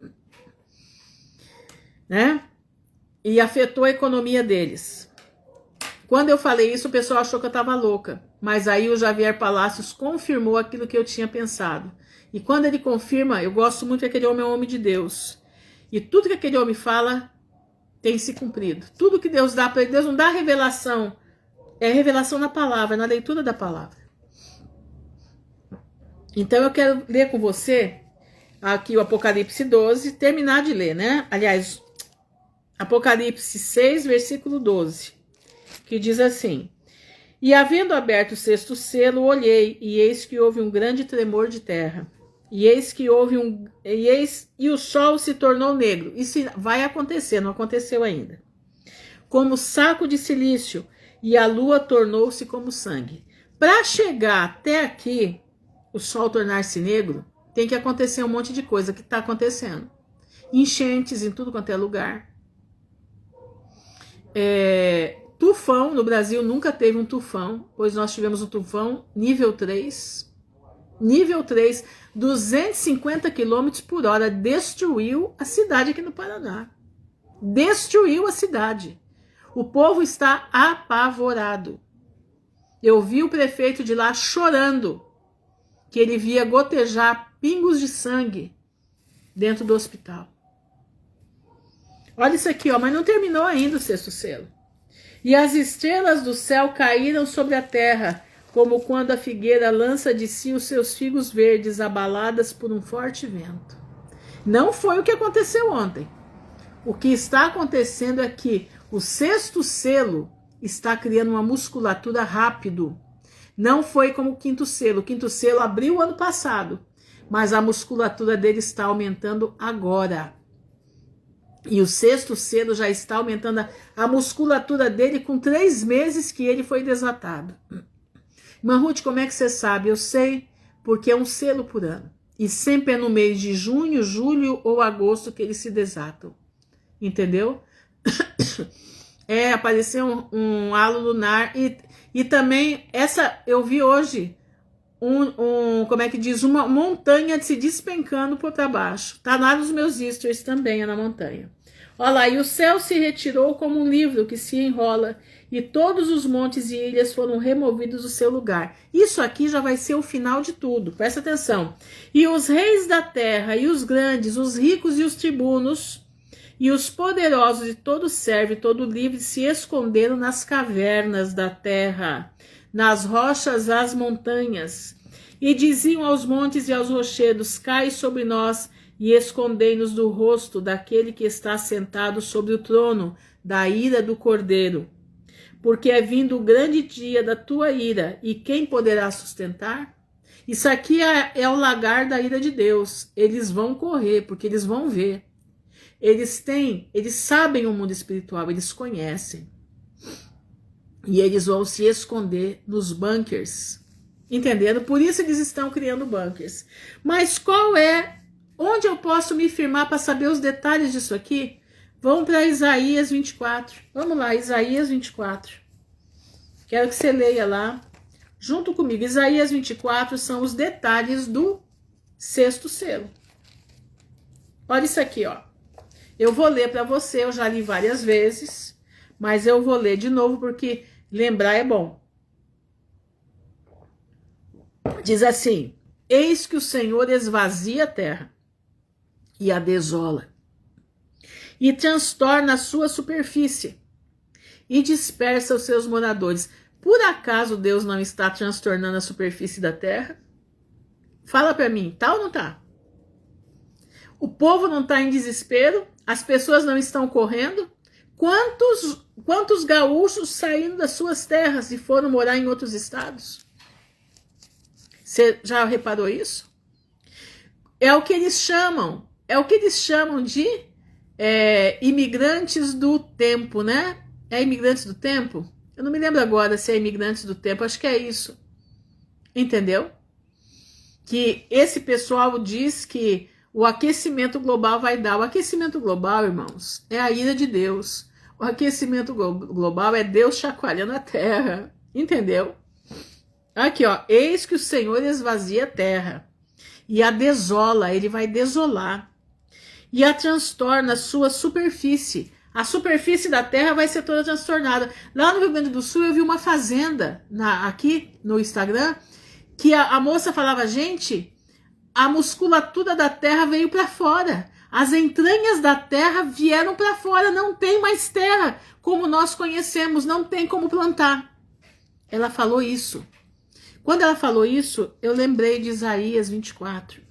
A: né? E afetou a economia deles. Quando eu falei isso, o pessoal achou que eu estava louca. Mas aí o Javier Palacios confirmou aquilo que eu tinha pensado. E quando ele confirma, eu gosto muito que aquele homem é um homem de Deus. E tudo que aquele homem fala tem se cumprido. Tudo que Deus dá para ele, Deus não dá revelação. É revelação na palavra, na leitura da palavra. Então eu quero ler com você aqui o Apocalipse 12, terminar de ler, né? Aliás, Apocalipse 6, versículo 12, que diz assim: E havendo aberto o 6º selo, olhei, e eis que houve um grande tremor de terra. E eis que e o sol se tornou negro. Isso vai acontecer, não aconteceu ainda. Como saco de silício, e a lua tornou-se como sangue. Para chegar até aqui, o sol tornar-se negro, tem que acontecer um monte de coisa que está acontecendo. Enchentes em tudo quanto é lugar. Tufão, no Brasil nunca teve um tufão, pois nós tivemos um tufão nível 3. Nível 3, 250 km por hora, destruiu a cidade aqui no Paraná. Destruiu a cidade. O povo está apavorado. Eu vi o prefeito de lá chorando, que ele via gotejar pingos de sangue dentro do hospital. Olha isso aqui, ó, mas não terminou ainda o 6º selo. E as estrelas do céu caíram sobre a terra, como quando a figueira lança de si os seus figos verdes, abaladas por um forte vento. Não foi o que aconteceu ontem. O que está acontecendo é que o 6º selo está criando uma musculatura rápido. Não foi como o 5º selo. O 5º selo abriu ano passado, mas a musculatura dele está aumentando agora. E o 6º selo já está aumentando a musculatura dele com 3 meses que ele foi desatado. Irmã Ruth, como é que você sabe? Eu sei, porque é um selo por ano. E sempre é no mês de junho, julho ou agosto que eles se desatam. Entendeu? Apareceu um halo lunar. E também, eu vi hoje, como é que diz? Uma montanha se despencando por baixo. Tá lá nos meus stories também, é na montanha. Olha lá, e o céu se retirou como um livro que se enrola, e todos os montes e ilhas foram removidos do seu lugar. Isso aqui já vai ser o final de tudo, presta atenção. E os reis da terra, e os grandes, os ricos e os tribunos, e os poderosos, e todo servo, e todo livre, se esconderam nas cavernas da terra, nas rochas, às montanhas, e diziam aos montes e aos rochedos: cai sobre nós, e escondei-nos do rosto daquele que está sentado sobre o trono, da ira do Cordeiro. Porque é vindo o grande dia da tua ira, e quem poderá sustentar? Isso aqui é o lagar da ira de Deus. Eles vão correr, porque eles vão ver. Eles sabem o mundo espiritual, eles conhecem. E eles vão se esconder nos bunkers. Entendendo? Por isso eles estão criando bunkers. Mas onde eu posso me firmar para saber os detalhes disso aqui? Vamos para Isaías 24. Vamos lá, Isaías 24. Quero que você leia lá, junto comigo. Isaías 24 são os detalhes do sexto selo. Olha isso aqui, ó. Eu vou ler para você, eu já li várias vezes, mas eu vou ler de novo porque lembrar é bom. Diz assim: eis que o Senhor esvazia a terra e a desola, e transtorna a sua superfície, e dispersa os seus moradores. Por acaso Deus não está transtornando a superfície da terra? Fala para mim, tá ou não tá? O povo não está em desespero? As pessoas não estão correndo? Quantos gaúchos saíram das suas terras e foram morar em outros estados? Você já reparou isso? É o que eles chamam de imigrantes do tempo, né? É imigrantes do tempo? Eu não me lembro agora se é imigrantes do tempo, acho que é isso. Entendeu? Que esse pessoal diz que o aquecimento global vai dar. O aquecimento global, irmãos, é a ira de Deus. O aquecimento global é Deus chacoalhando a terra. Entendeu? Aqui, ó. Eis que o Senhor esvazia a terra e a desola. Ele vai desolar. E a transtorna a sua superfície. A superfície da terra vai ser toda transtornada. Lá no Rio Grande do Sul eu vi uma fazenda aqui no Instagram que a moça falava: gente, a musculatura da terra veio para fora. As entranhas da terra vieram para fora. Não tem mais terra como nós conhecemos. Não tem como plantar. Ela falou isso. Quando ela falou isso, eu lembrei de Isaías 24.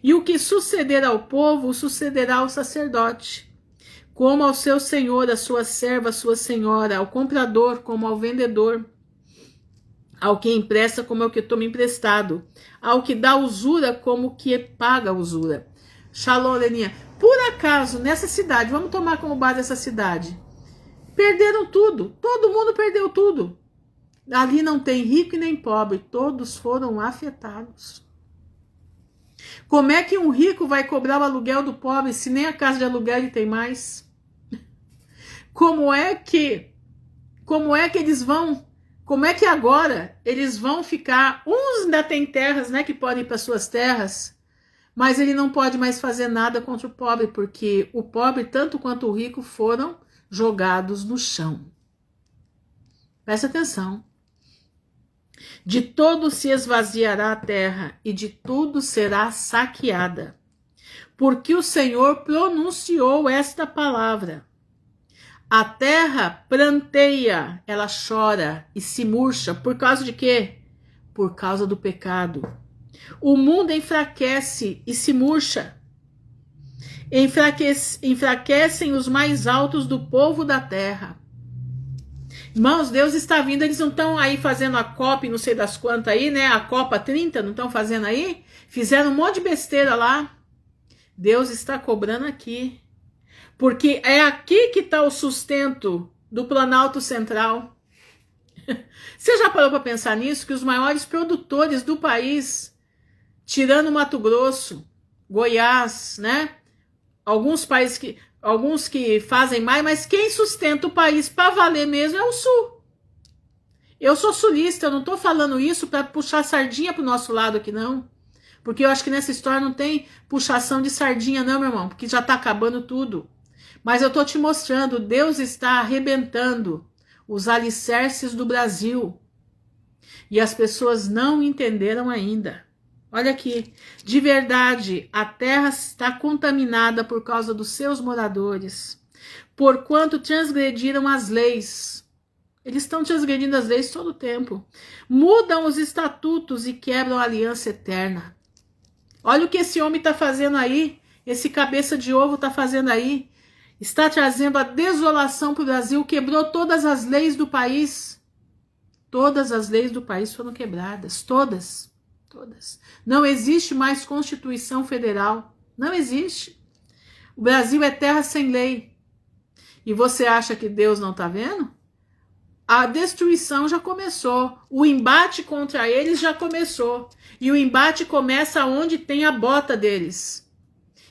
A: E o que suceder ao povo, sucederá ao sacerdote, como ao seu senhor, a sua serva, a sua senhora, ao comprador, como ao vendedor, ao que empresta, como ao que toma emprestado, ao que dá usura, como o que paga usura. Shalom, Leninha. Por acaso, nessa cidade, vamos tomar como base essa cidade, perderam tudo, todo mundo perdeu tudo. Ali não tem rico e nem pobre, todos foram afetados. Como é que um rico vai cobrar o aluguel do pobre se nem a casa de aluguel ele tem mais? Como é que eles vão, como é que agora eles vão ficar, uns ainda têm terras, né, que podem ir para suas terras, mas ele não pode mais fazer nada contra o pobre, porque o pobre, tanto quanto o rico, foram jogados no chão. Presta atenção. De todo se esvaziará a terra, e de tudo será saqueada. Porque o Senhor pronunciou esta palavra. A terra pranteia, ela chora e se murcha. Por causa de quê? Por causa do pecado. O mundo enfraquece e se murcha. Enfraquecem os mais altos do povo da terra. Irmãos, Deus está vindo, eles não estão aí fazendo a COP, não sei das quantas aí, né? A Copa 30, não estão fazendo aí? Fizeram um monte de besteira lá. Deus está cobrando aqui. Porque é aqui que está o sustento do Planalto Central. Você já parou para pensar nisso? Que os maiores produtores do país, tirando Mato Grosso, Goiás, né? Alguns que fazem mais, mas quem sustenta o país para valer mesmo é o Sul. Eu sou sulista, eu não estou falando isso para puxar sardinha para o nosso lado aqui, não. Porque eu acho que nessa história não tem puxação de sardinha, não, meu irmão, porque já está acabando tudo. Mas eu estou te mostrando, Deus está arrebentando os alicerces do Brasil. E as pessoas não entenderam ainda. Olha aqui, de verdade, a terra está contaminada por causa dos seus moradores, porquanto transgrediram as leis. Eles estão transgredindo as leis todo o tempo. Mudam os estatutos e quebram a aliança eterna. Olha o que esse homem está fazendo aí, esse cabeça de ovo está fazendo aí. Está trazendo a desolação para o Brasil, quebrou todas as leis do país. Todas as leis do país foram quebradas, todas. Não existe mais Constituição Federal, não existe. O Brasil é terra sem lei. E você acha que Deus não está vendo? A destruição já começou, o embate contra eles já começou. E o embate começa onde tem a bota deles.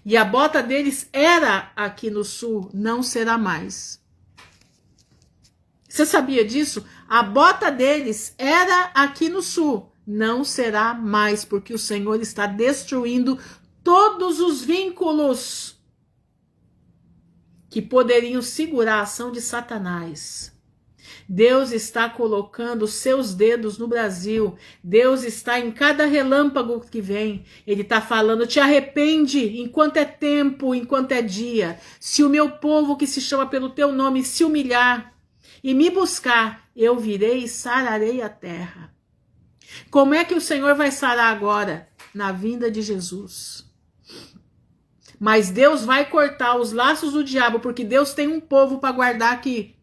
A: E a bota deles era aqui no sul, não será mais. Você sabia disso? A bota deles era aqui no sul, não será mais, porque o Senhor está destruindo todos os vínculos que poderiam segurar a ação de Satanás. Deus está colocando os seus dedos no Brasil. Deus está em cada relâmpago que vem. Ele está falando, te arrepende enquanto é tempo, enquanto é dia. Se o meu povo que se chama pelo teu nome se humilhar e me buscar, eu virei e sararei a terra. Como é que o Senhor vai sarar agora? Na vinda de Jesus. Mas Deus vai cortar os laços do diabo, porque Deus tem um povo para guardar aqui.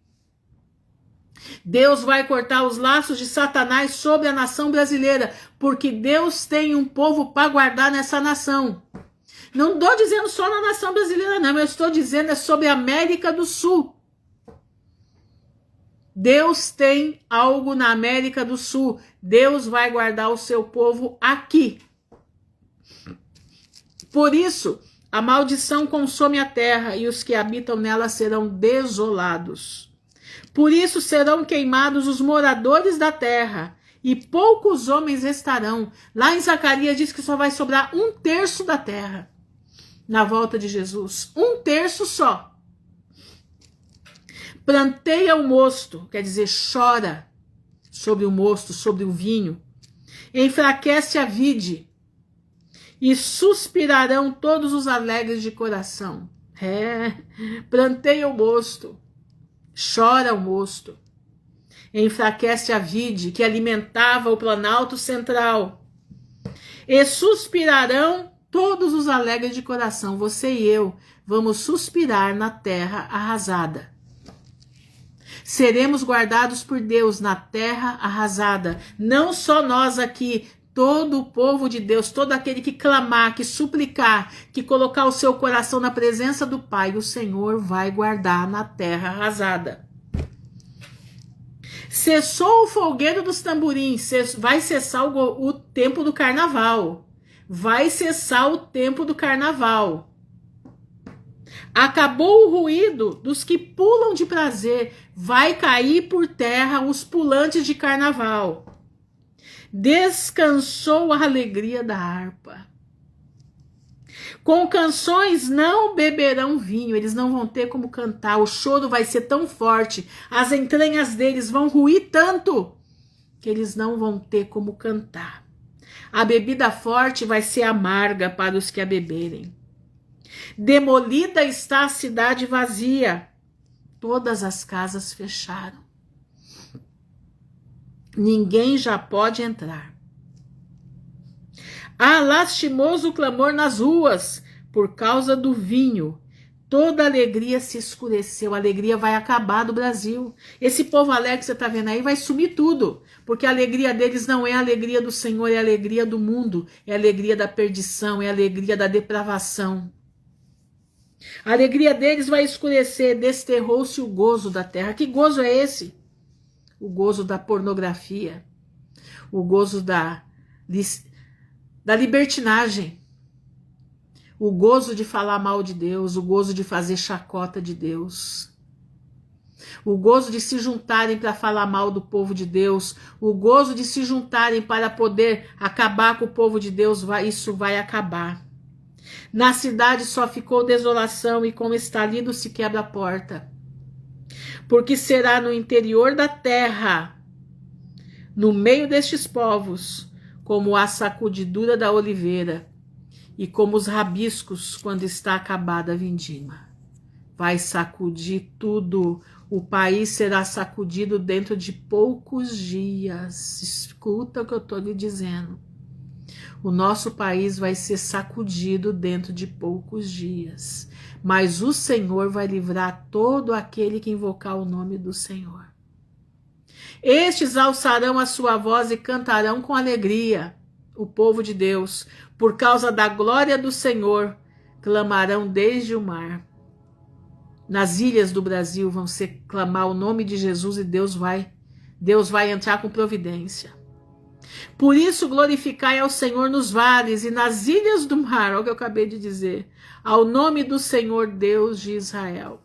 A: Deus vai cortar os laços de Satanás sobre a nação brasileira, porque Deus tem um povo para guardar nessa nação. Não estou dizendo só na nação brasileira, não, eu estou dizendo é sobre a América do Sul. Deus tem algo na América do Sul. Deus vai guardar o seu povo aqui. Por isso, a maldição consome a terra e os que habitam nela serão desolados. Por isso serão queimados os moradores da terra, e poucos homens restarão. Lá em Zacarias diz que só vai sobrar 1/3 da terra na volta de Jesus. 1/3 só. Planteia o mosto, quer dizer, chora sobre o mosto, sobre o vinho. Enfraquece a vide, e suspirarão todos os alegres de coração. Planteia o mosto. Chora o mosto, enfraquece a vide que alimentava o planalto central, e suspirarão todos os alegres de coração. Você e eu vamos suspirar na terra arrasada. Seremos guardados por Deus na terra arrasada. Não só nós aqui, todo o povo de Deus, todo aquele que clamar, que suplicar, que colocar o seu coração na presença do Pai, o Senhor vai guardar na terra arrasada. Cessou o folguedo dos tamborins, vai cessar o tempo do carnaval. Vai cessar o tempo do carnaval. Acabou o ruído dos que pulam de prazer, vai cair por terra os pulantes de carnaval. Descansou a alegria da harpa. Com canções não beberão vinho, eles não vão ter como cantar, o choro vai ser tão forte, as entranhas deles vão ruir tanto, que eles não vão ter como cantar. A bebida forte vai ser amarga para os que a beberem. Demolida está a cidade vazia, todas as casas fecharam. Ninguém já pode entrar. Há lastimoso clamor nas ruas por causa do vinho. Toda alegria se escureceu. A alegria vai acabar do Brasil. Esse povo alegre que você está vendo aí vai sumir tudo. Porque a alegria deles não é a alegria do Senhor, é a alegria do mundo. É a alegria da perdição, é a alegria da depravação. A alegria deles vai escurecer. Desterrou-se o gozo da terra. Que gozo é esse? O gozo da pornografia, o gozo da libertinagem, o gozo de falar mal de Deus, o gozo de fazer chacota de Deus, o gozo de se juntarem para falar mal do povo de Deus, o gozo de se juntarem para poder acabar com o povo de Deus, isso vai acabar. Na cidade só ficou desolação e com estalido se quebra a porta. Porque será no interior da terra, no meio destes povos, como a sacudidura da oliveira e como os rabiscos quando está acabada a vindima. Vai sacudir tudo. O país será sacudido dentro de poucos dias. Escuta o que eu estou lhe dizendo. O nosso país vai ser sacudido dentro de poucos dias. Mas o Senhor vai livrar todo aquele que invocar o nome do Senhor. Estes alçarão a sua voz e cantarão com alegria. O povo de Deus, por causa da glória do Senhor, clamarão desde o mar. Nas ilhas do Brasil vão se clamar o nome de Jesus e Deus vai entrar com providência. Por isso glorificai ao Senhor nos vales e nas ilhas do mar, olha o que eu acabei de dizer, ao nome do Senhor Deus de Israel.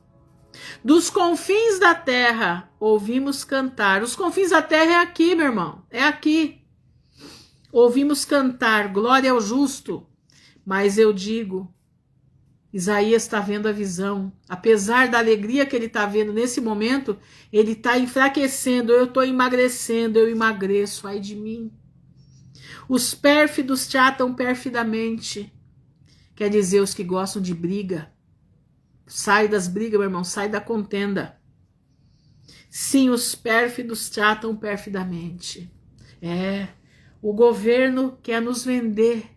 A: Dos confins da terra ouvimos cantar. Os confins da terra é aqui, meu irmão, é aqui. Ouvimos cantar, glória ao justo. Mas eu digo, Isaías está vendo a visão. Apesar da alegria que ele está vendo nesse momento, ele está enfraquecendo. Eu estou emagrecendo, eu emagreço, ai de mim. Os pérfidos tratam perfidamente. Quer dizer, os que gostam de briga. Sai das brigas, meu irmão, sai da contenda. Sim, os pérfidos tratam perfidamente. O governo quer nos vender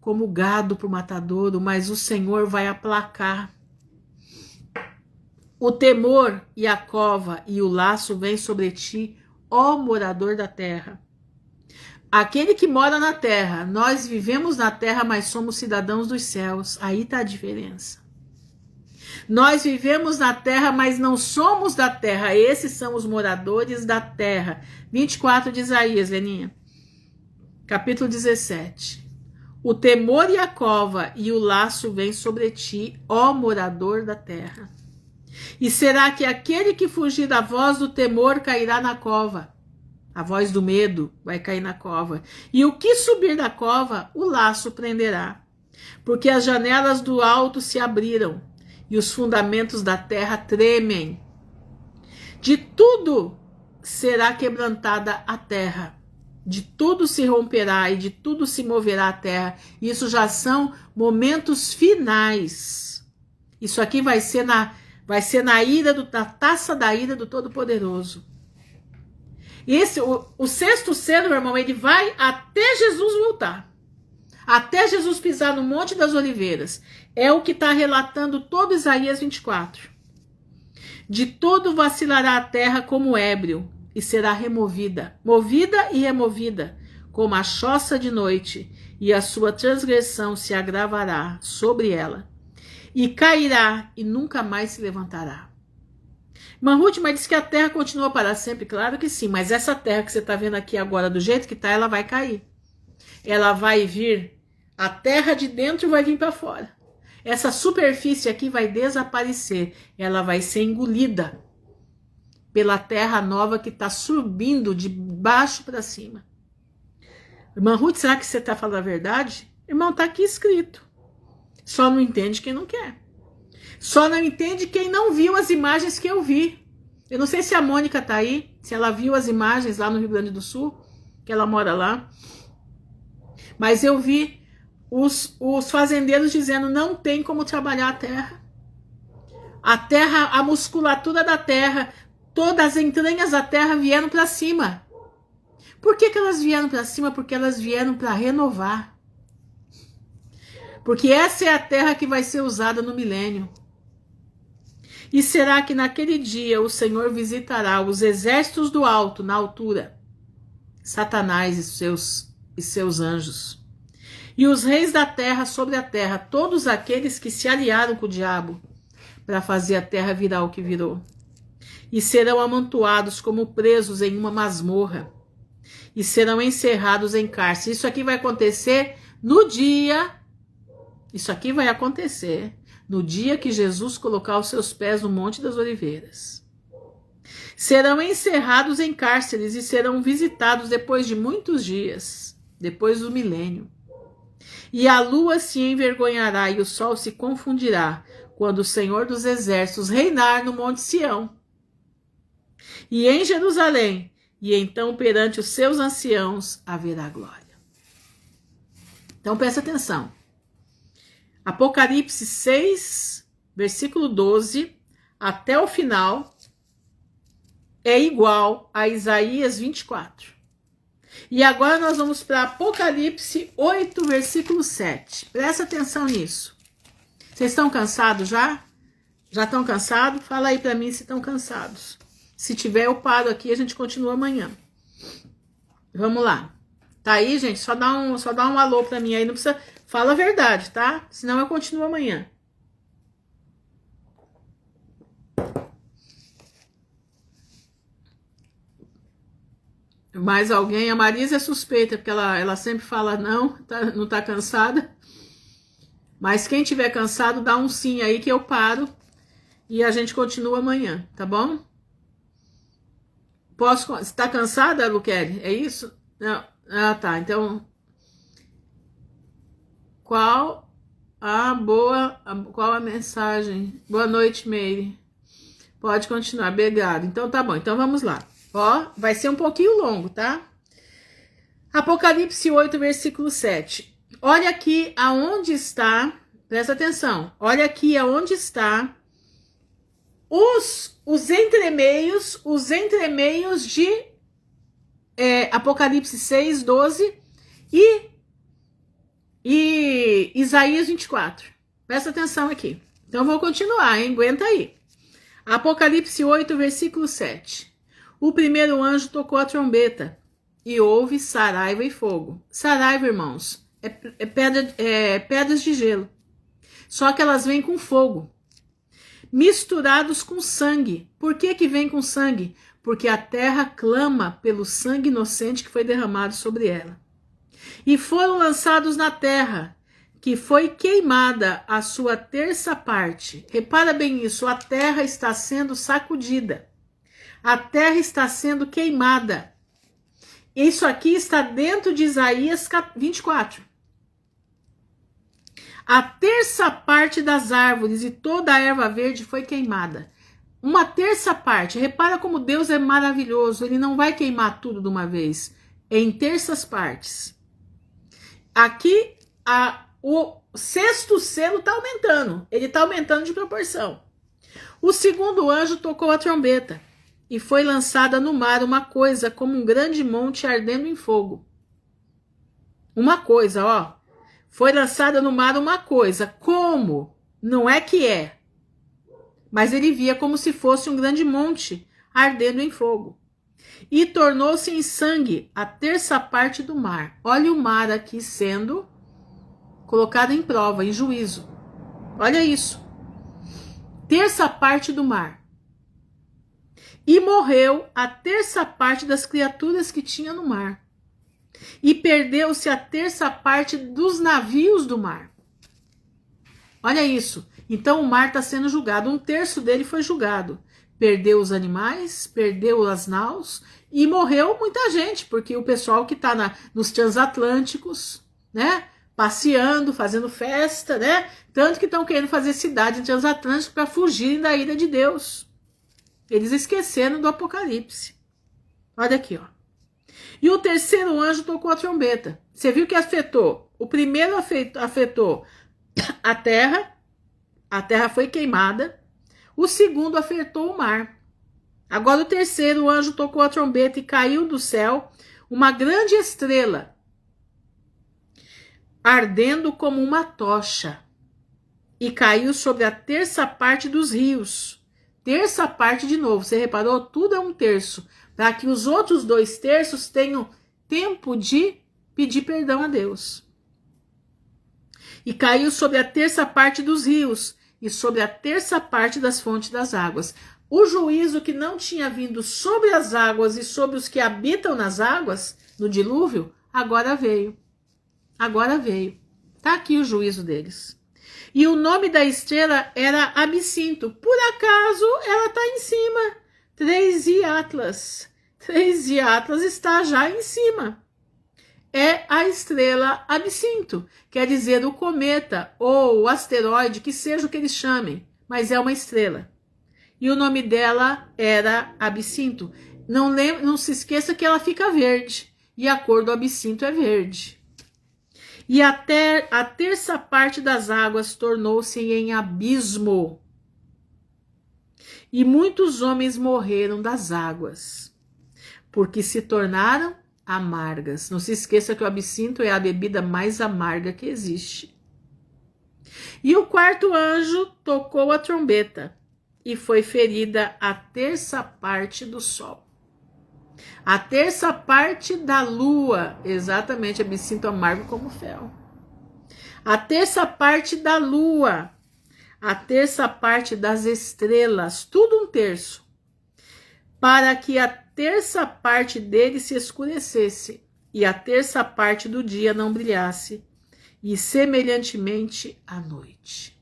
A: como gado para o matadouro, mas o Senhor vai aplacar. O temor e a cova e o laço vêm sobre ti, ó morador da terra. Aquele que mora na terra, nós vivemos na terra, mas somos cidadãos dos céus. Aí está a diferença. Nós vivemos na terra, mas não somos da terra. Esses são os moradores da terra. 24 de Isaías, Leninha. Capítulo 17. O temor e a cova e o laço vêm sobre ti, ó morador da terra. E será que aquele que fugir da voz do temor cairá na cova? A voz do medo vai cair na cova. E o que subir da cova, o laço prenderá. Porque as janelas do alto se abriram e os fundamentos da terra tremem. De tudo será quebrantada a terra. De tudo se romperá e de tudo se moverá a terra. Isso já são momentos finais. Isso aqui vai ser na taça da ira do Todo-Poderoso. O sexto selo, meu irmão, ele vai até Jesus voltar. Até Jesus pisar no Monte das Oliveiras. É o que está relatando todo Isaías 24. De todo vacilará a terra como ébrio, e será removida, movida e removida, como a choça de noite, e a sua transgressão se agravará sobre ela, e cairá e nunca mais se levantará. Ruth, mas diz que a terra continua para sempre. Claro que sim, mas essa terra que você está vendo aqui agora, do jeito que está, ela vai cair. Ela vai vir, a terra de dentro vai vir para fora. Essa superfície aqui vai desaparecer, ela vai ser engolida pela terra nova que está subindo de baixo para cima. Irmã Ruth, será que você está falando a verdade? Irmão, está aqui escrito. Só não entende quem não quer. Só não entende quem não viu as imagens que eu vi. Eu não sei se a Mônica está aí, se ela viu as imagens lá no Rio Grande do Sul, que ela mora lá. Mas eu vi os fazendeiros dizendo não tem como trabalhar a terra. A terra, a musculatura da terra, todas as entranhas da terra vieram para cima. Por que elas vieram para cima? Porque elas vieram para renovar. Porque essa é a terra que vai ser usada no milênio. E será que naquele dia o Senhor visitará os exércitos do alto, na altura, Satanás e seus anjos, e os reis da terra sobre a terra, todos aqueles que se aliaram com o diabo para fazer a terra virar o que virou, e serão amontoados como presos em uma masmorra, e serão encerrados em cárcere. Isso aqui vai acontecer no dia, no dia que Jesus colocar os seus pés no Monte das Oliveiras. Serão encerrados em cárceres e serão visitados depois de muitos dias, depois do milênio. E a lua se envergonhará e o sol se confundirá, quando o Senhor dos Exércitos reinar no Monte Sião. e em Jerusalém, e então perante os seus anciãos haverá glória. Então presta atenção. Apocalipse 6, versículo 12, até o final, é igual a Isaías 24. E agora nós vamos para Apocalipse 8, versículo 7. Presta atenção nisso. Vocês estão cansados já? Já estão cansados? Fala aí para mim se estão cansados. Se tiver, eu paro aqui e a gente continua amanhã. Vamos lá. Tá aí, gente? Só dá um alô para mim aí. Não precisa... Fala a verdade, tá? Senão eu continuo amanhã. Mais alguém? A Marisa é suspeita, porque ela sempre fala não tá cansada. Mas quem tiver cansado, dá um sim aí que eu paro e a gente continua amanhã, tá bom? Você tá cansada, Luquele? É isso? Não. Ah, tá. Então, qual a mensagem? Boa noite, Meire. Pode continuar, obrigado. Então tá bom, então vamos lá. Ó, vai ser um pouquinho longo, tá? Apocalipse 8, versículo 7. Olha aqui aonde está, presta atenção, olha aqui aonde está os entremeios de Apocalipse 6, 12 e Isaías 24. Presta atenção aqui. Então eu vou continuar, hein? Aguenta aí. Apocalipse 8, versículo 7. O primeiro anjo tocou a trombeta e houve saraiva e fogo. Saraiva, irmãos, pedras de gelo. Só que elas vêm com fogo. Misturados com sangue. Por que vem com sangue? Porque a terra clama pelo sangue inocente que foi derramado sobre ela. E foram lançados na terra, que foi queimada a sua terça parte. Repara bem isso, a terra está sendo sacudida. A terra está sendo queimada. Isso aqui está dentro de Isaías 24. A terça parte das árvores e toda a erva verde foi queimada. Uma terça parte. Repara como Deus é maravilhoso. Ele não vai queimar tudo de uma vez. É em terças partes. Aqui, o sexto selo está aumentando. Ele está aumentando de proporção. O segundo anjo tocou a trombeta. E foi lançada no mar uma coisa como um grande monte ardendo em fogo. Uma coisa, ó. Foi lançada no mar uma coisa. Como? Não é que é. Mas ele via como se fosse um grande monte ardendo em fogo. E tornou-se em sangue a terça parte do mar. Olha o mar aqui sendo colocado em prova, em juízo. Olha isso. Terça parte do mar. E morreu a terça parte das criaturas que tinha no mar. E perdeu-se a terça parte dos navios do mar. Olha isso. Então o mar está sendo julgado. Um terço dele foi julgado. Perdeu os animais, perdeu as naus e morreu muita gente, porque o pessoal que está nos transatlânticos, né? Passeando, fazendo festa, né? Tanto que estão querendo fazer cidade transatlântica para fugirem da ira de Deus. Eles esqueceram do Apocalipse. Olha aqui, ó. E o terceiro anjo tocou a trombeta. Você viu que afetou? O primeiro afetou a terra foi queimada. O segundo afetou o mar. Agora o terceiro anjo tocou a trombeta e caiu do céu uma grande estrela, ardendo como uma tocha, e caiu sobre a terça parte dos rios. Terça parte de novo, você reparou? Tudo é um terço, para que os outros 2 terços tenham tempo de pedir perdão a Deus. E caiu sobre a terça parte dos rios e sobre a terça parte das fontes das águas. O juízo que não tinha vindo sobre as águas e sobre os que habitam nas águas, no dilúvio, agora veio. Agora veio. Está aqui o juízo deles. E o nome da estrela era Absinto. Por acaso ela está em cima. 3i Atlas. 3i Atlas está já em cima. É a estrela Absinto. Quer dizer, o cometa ou o asteroide, que seja o que eles chamem. Mas é uma estrela. e o nome dela era absinto. Não se esqueça que ela fica verde, e a cor do absinto é verde. E até a terça parte das águas tornou-se em abismo, e muitos homens morreram das águas, porque se tornaram amargas. Não se esqueça que o absinto é a bebida mais amarga que existe. E o quarto anjo tocou a trombeta, e foi ferida a terça parte do sol, a terça parte da lua, exatamente, absinto amargo como fel, a terça parte da lua, a terça parte das estrelas, tudo um terço, para que a terça parte dele se escurecesse, e a terça parte do dia não brilhasse, e semelhantemente à noite.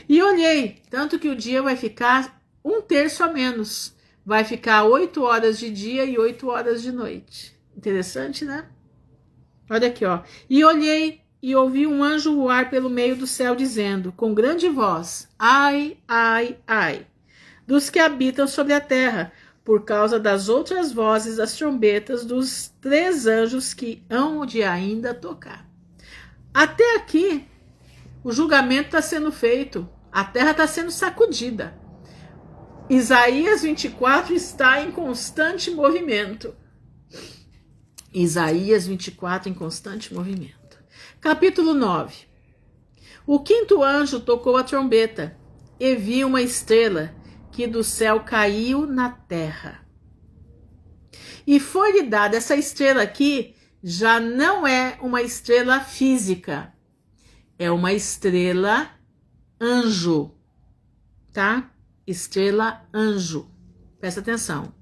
A: E olhei, tanto que o dia vai ficar um terço a menos, vai ficar 8 horas de dia e 8 horas de noite. Interessante, né? Olha aqui, ó. E olhei e ouvi um anjo voar pelo meio do céu, dizendo, com grande voz, ai, ai, ai, dos que habitam sobre a terra, por causa das outras vozes das trombetas dos 3 anjos que hão de ainda tocar. Até aqui, o julgamento está sendo feito, a terra está sendo sacudida. Isaías 24 está em constante movimento. Isaías 24 em constante movimento. Capítulo 9. O quinto anjo tocou a trombeta, e vi uma estrela que do céu caiu na terra. E foi-lhe dada, essa estrela aqui já não é uma estrela física, é uma estrela anjo, tá? Estrela anjo, presta atenção.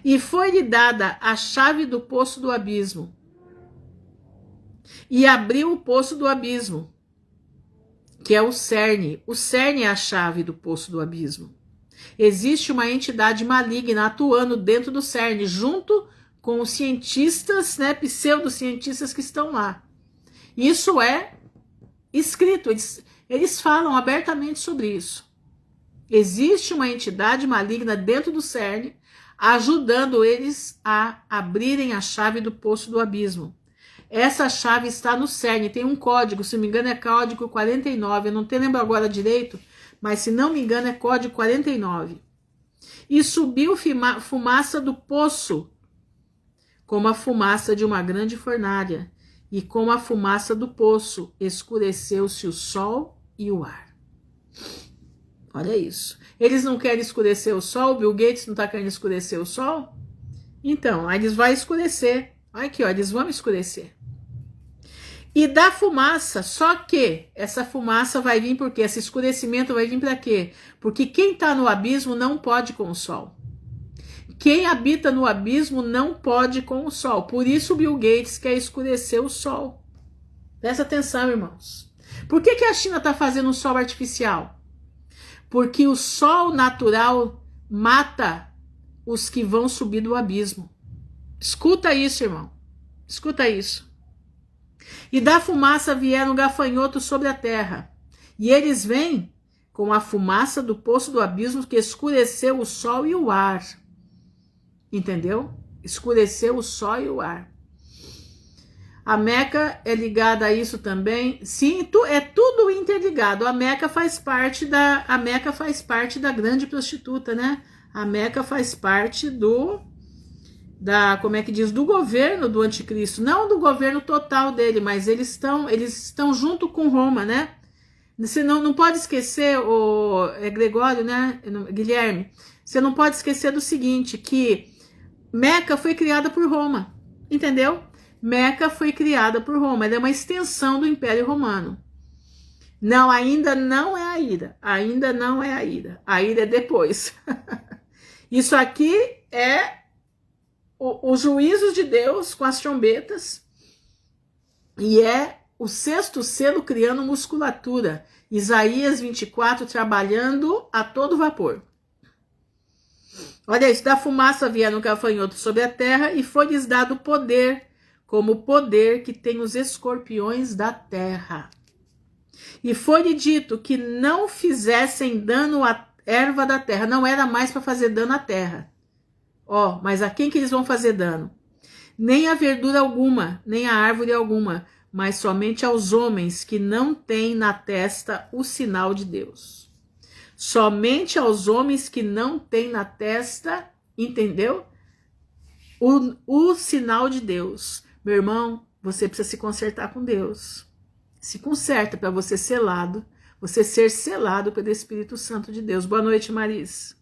A: E foi-lhe dada a chave do poço do abismo, e abriu o poço do abismo, que é o cerne. O cerne é a chave do poço do abismo. Existe uma entidade maligna atuando dentro do cerne, junto com os cientistas, né, pseudocientistas que estão lá. Isso é escrito, eles falam abertamente sobre isso. Existe uma entidade maligna dentro do cerne, ajudando eles a abrirem a chave do poço do abismo. Essa chave está no cerne, tem um código, se não me engano é código 49, eu não lembro agora direito, mas se não me engano é código 49. E subiu fumaça do poço, como a fumaça de uma grande fornalha, e com a fumaça do poço escureceu-se o sol e o ar. Olha isso. Eles não querem escurecer o sol, Bill Gates não está querendo escurecer o sol? Então, aí eles vão escurecer. Olha aqui, ó, eles vão escurecer. E da fumaça, só que essa fumaça vai vir por quê? Esse escurecimento vai vir para quê? Porque quem está no abismo não pode com o sol. Quem habita no abismo não pode com o sol. Por isso o Bill Gates quer escurecer o sol. Presta atenção, irmãos. Por que a China está fazendo um sol artificial? Porque o sol natural mata os que vão subir do abismo. Escuta isso, irmão. Escuta isso. E da fumaça vieram gafanhotos sobre a terra. E eles vêm com a fumaça do poço do abismo que escureceu o sol e o ar. Entendeu? Escureceu o sol e o ar. A Meca é ligada a isso também. Sim, é tudo interligado. A Meca faz parte da grande prostituta, né? A Meca faz parte do governo do anticristo, não do governo total dele, mas eles estão junto com Roma, né? Você não pode esquecer, Gregório, né? Guilherme, você não pode esquecer do seguinte, que Meca foi criada por Roma, entendeu? Meca foi criada por Roma, ela é uma extensão do Império Romano. Não, ainda não é a ira, a ira é depois. Isso aqui é os juízos de Deus com as trombetas, e é o sexto selo criando musculatura. Isaías 24 trabalhando a todo vapor. Olha isso, da fumaça vieram gafanhotos sobre a terra, e foi-lhes dado poder, como o poder que tem os escorpiões da terra. E foi-lhe dito que não fizessem dano erva da terra. Não era mais para fazer dano à terra. Ó, mas a quem que eles vão fazer dano? Nem a verdura alguma, nem a árvore alguma, mas somente aos homens que não têm na testa o sinal de Deus. Somente aos homens que não têm na testa, entendeu? O sinal de Deus. Meu irmão, você precisa se consertar com Deus. Se conserta para você ser selado, você ser selado pelo Espírito Santo de Deus. Boa noite, Maris.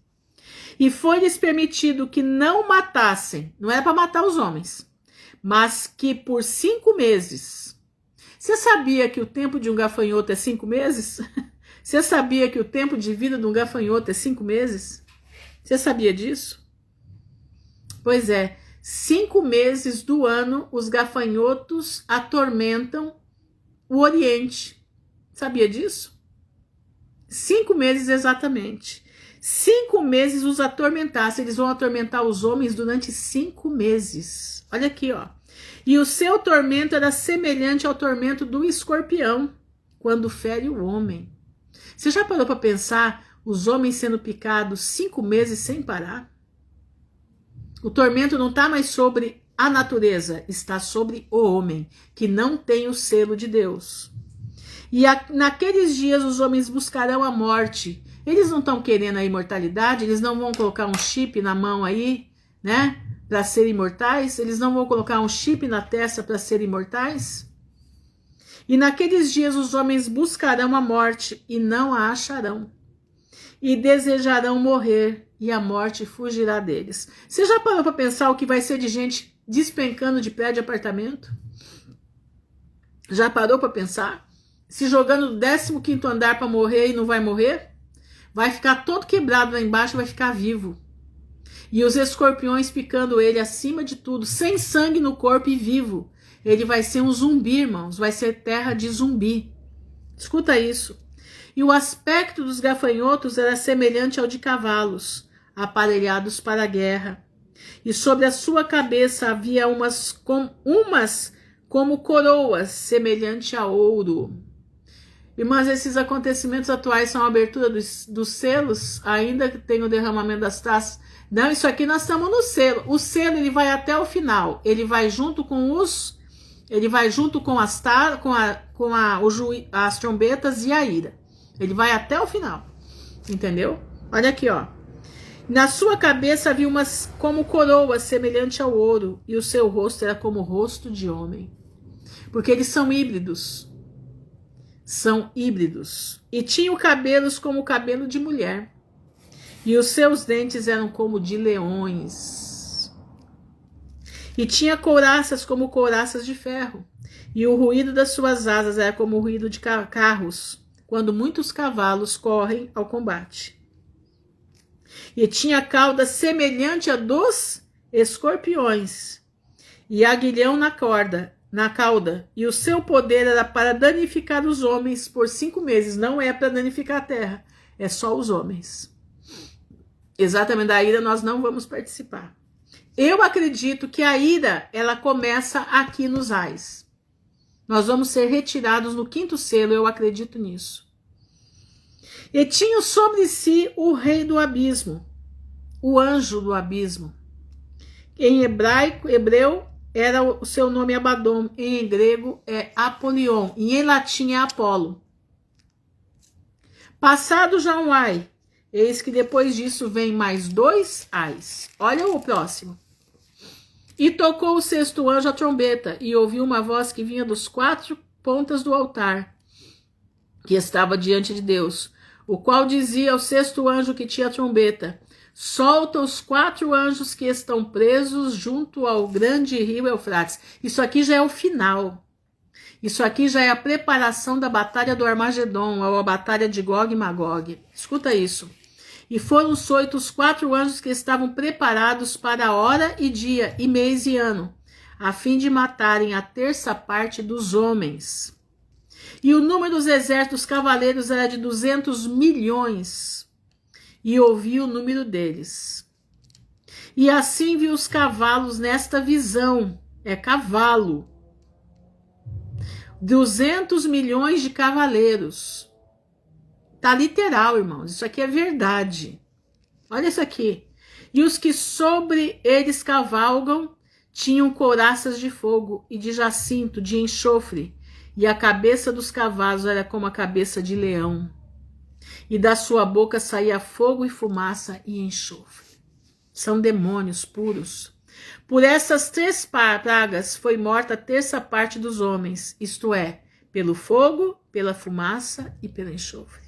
A: E foi-lhes permitido que não matassem, não era para matar os homens, mas que por 5 meses. Você sabia que o tempo de um gafanhoto é 5 meses? Você sabia que o tempo de vida de um gafanhoto é 5 meses? Você sabia disso? Pois é, 5 meses do ano os gafanhotos atormentam o Oriente. Sabia disso? 5 meses exatamente. 5 meses os atormentasse. Eles vão atormentar os homens durante 5 meses. Olha aqui, ó. E o seu tormento era semelhante ao tormento do escorpião, quando fere o homem. Você já parou para pensar os homens sendo picados 5 meses sem parar? O tormento não está mais sobre a natureza, está sobre o homem, que não tem o selo de Deus. E naqueles dias os homens buscarão a morte. Eles não estão querendo a imortalidade, eles não vão colocar um chip na mão aí, né, para serem imortais, eles não vão colocar um chip na testa para serem imortais. E naqueles dias os homens buscarão a morte e não a acharão. E desejarão morrer e a morte fugirá deles. Você já parou para pensar o que vai ser de gente despencando de prédio de apartamento? Já parou para pensar? Se jogando do 15º andar para morrer e não vai morrer? Vai ficar todo quebrado lá embaixo e vai ficar vivo. E os escorpiões picando ele acima de tudo, sem sangue no corpo e vivo. Ele vai ser um zumbi, irmãos. Vai ser terra de zumbi. Escuta isso. E o aspecto dos gafanhotos era semelhante ao de cavalos, aparelhados para a guerra. E sobre a sua cabeça havia umas como coroas, semelhante a ouro. Irmãs, esses acontecimentos atuais são a abertura dos selos, ainda que tenha o derramamento das taças. Não, isso aqui nós estamos no selo. O selo ele vai até o final. Ele vai junto com as trombetas e a ira. Ele vai até o final. Entendeu? Olha aqui, ó. Na sua cabeça havia umas como coroas, semelhante ao ouro, e o seu rosto era como o rosto de homem. Porque eles são híbridos. São híbridos. E tinham cabelos como o cabelo de mulher. E os seus dentes eram como de leões. E tinha couraças como couraças de ferro. E o ruído das suas asas era como o ruído de carros, quando muitos cavalos correm ao combate. E tinha cauda semelhante a dos escorpiões. E aguilhão na cauda, e o seu poder era para danificar os homens por 5 meses. Não é para danificar a terra, é só os homens. Exatamente, da ira nós não vamos participar. Eu acredito que a ira, ela começa aqui nos ais. Nós vamos ser retirados no 5º selo, eu acredito nisso. E tinha sobre si o rei do abismo, o anjo do abismo. Em hebreu, era o seu nome Abaddon, em grego é Apolion, e em latim é Apolo. Passado já um ai, eis que depois disso vem mais 2 ais. Olha o próximo. E tocou o 6º anjo a trombeta, e ouviu uma voz que vinha dos 4 pontas do altar, que estava diante de Deus, o qual dizia ao 6º anjo que tinha a trombeta: solta os 4 anjos que estão presos junto ao grande rio Eufrates. Isso aqui já é o final. Isso aqui já é a preparação da batalha do Armagedon, ou a batalha de Gog e Magog. Escuta isso. E foram soltos os 4 anjos que estavam preparados para a hora e dia, e mês e ano, a fim de matarem a 1/3 parte dos homens. E o número dos exércitos cavaleiros era de 200 milhões. E ouvi o número deles. E assim vi os cavalos nesta visão. É cavalo. 200 milhões de cavaleiros. Tá literal, irmãos. Isso aqui é verdade. Olha isso aqui. E os que sobre eles cavalgam tinham couraças de fogo e de jacinto, de enxofre, e a cabeça dos cavalos era como a cabeça de leão. E da sua boca saía fogo e fumaça e enxofre. São demônios puros. Por essas 3 pragas foi morta a 1/3 dos homens, isto é, pelo fogo, pela fumaça e pelo enxofre,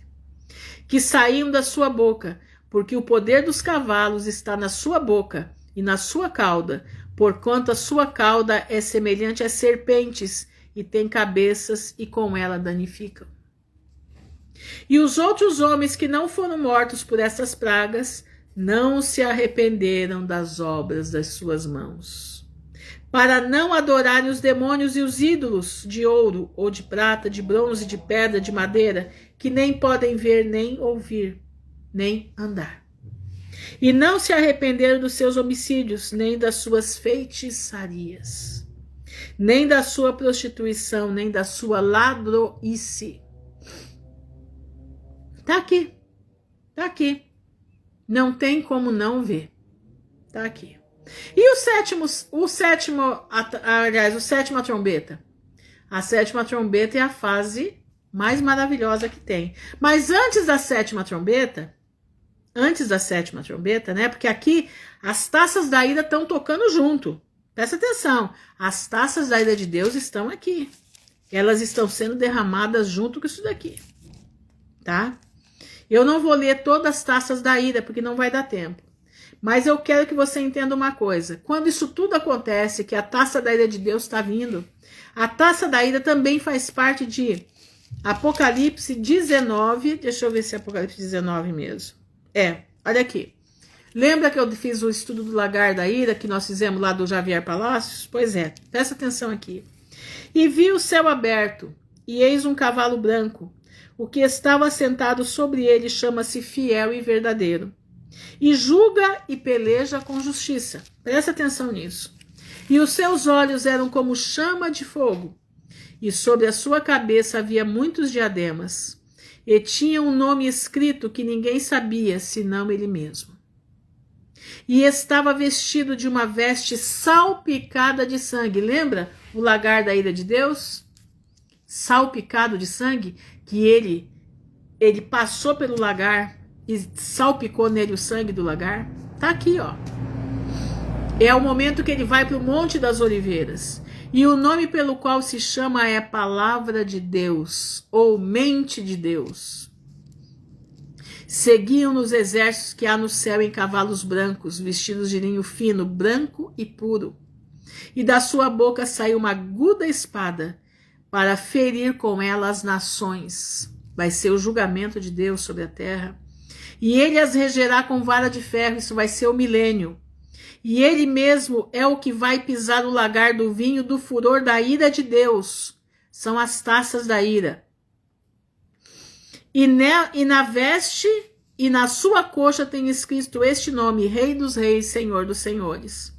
A: que saíam da sua boca, porque o poder dos cavalos está na sua boca e na sua cauda, porquanto a sua cauda é semelhante a serpentes e tem cabeças e com ela danificam. E os outros homens que não foram mortos por essas pragas não se arrependeram das obras das suas mãos, para não adorarem os demônios e os ídolos de ouro ou de prata, de bronze, de pedra, de madeira, que nem podem ver, nem ouvir, nem andar. E não se arrependeram dos seus homicídios, nem das suas feitiçarias, nem da sua prostituição, nem da sua ladroice. Tá aqui. Tá aqui. Não tem como não ver. Tá aqui. E a sétima trombeta. A sétima trombeta é a fase mais maravilhosa que tem. Mas antes da sétima trombeta, né? Porque aqui as taças da ira estão tocando junto. Presta atenção. As taças da ira de Deus estão aqui. Elas estão sendo derramadas junto com isso daqui. Tá? Eu não vou ler todas as taças da ira, porque não vai dar tempo. Mas eu quero que você entenda uma coisa. Quando isso tudo acontece, que a taça da ira de Deus está vindo, a taça da ira também faz parte de Apocalipse 19. Deixa eu ver se é Apocalipse 19 mesmo. Olha aqui. Lembra que eu fiz o estudo do lagar da ira, que nós fizemos lá do Javier Palácios? Pois é, presta atenção aqui. E vi o céu aberto, e eis um cavalo branco. O que estava sentado sobre ele chama-se Fiel e Verdadeiro, e julga e peleja com justiça. Presta atenção nisso. E os seus olhos eram como chama de fogo, e sobre a sua cabeça havia muitos diademas, e tinha um nome escrito que ninguém sabia, senão ele mesmo. E estava vestido de uma veste salpicada de sangue. Lembra o lagar da ira de Deus? Salpicado de sangue, que ele passou pelo lagar e salpicou nele o sangue do lagar. Tá aqui, ó. É o momento que ele vai para o Monte das Oliveiras. E o nome pelo qual se chama é Palavra de Deus, ou Mente de Deus. Seguiam nos exércitos que há no céu em cavalos brancos, vestidos de linho fino, branco e puro. E da sua boca saiu uma aguda espada, para ferir com ela as nações. Vai ser o julgamento de Deus sobre a terra. E ele as regerá com vara de ferro, isso vai ser o milênio. E ele mesmo é o que vai pisar o lagar do vinho do furor da ira de Deus. São as taças da ira. E na veste e na sua coxa tem escrito este nome, Rei dos Reis, Senhor dos Senhores.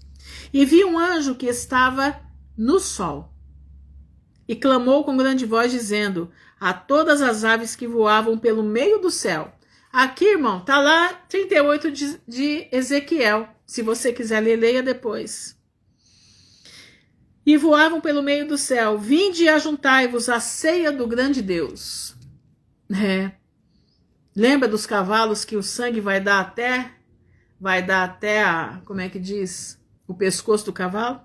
A: E vi um anjo que estava no sol, e clamou com grande voz, dizendo a todas as aves que voavam pelo meio do céu. Aqui, irmão, tá lá 38 de Ezequiel. Se você quiser ler, leia depois. E voavam pelo meio do céu. Vinde e ajuntai-vos à ceia do grande Deus. Lembra dos cavalos que o sangue vai dar até como é que diz? O pescoço do cavalo?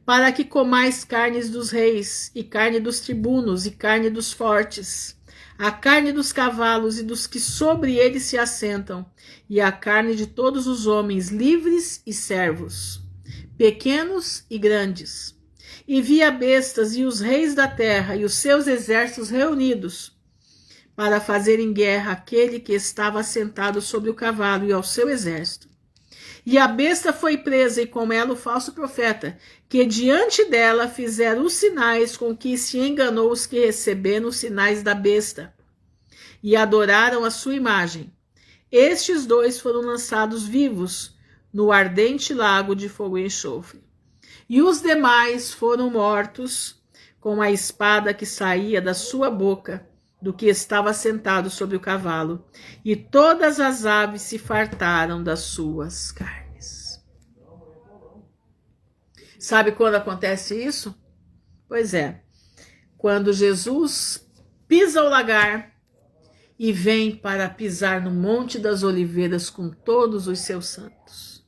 A: Para que comais carnes dos reis, e carne dos tribunos, e carne dos fortes, a carne dos cavalos e dos que sobre eles se assentam, e a carne de todos os homens, livres e servos, pequenos e grandes. E via bestas e os reis da terra e os seus exércitos reunidos, para fazerem guerra àquele que estava sentado sobre o cavalo e ao seu exército. E a besta foi presa, e com ela o falso profeta, que diante dela fizeram os sinais com que se enganou os que receberam os sinais da besta, e adoraram a sua imagem. Estes dois foram lançados vivos no ardente lago de fogo e enxofre. E os demais foram mortos com a espada que saía da sua boca, do que estava sentado sobre o cavalo, e todas as aves se fartaram das suas carnes. Sabe quando acontece isso? Pois é, quando Jesus pisa o lagar e vem para pisar no Monte das Oliveiras com todos os seus santos.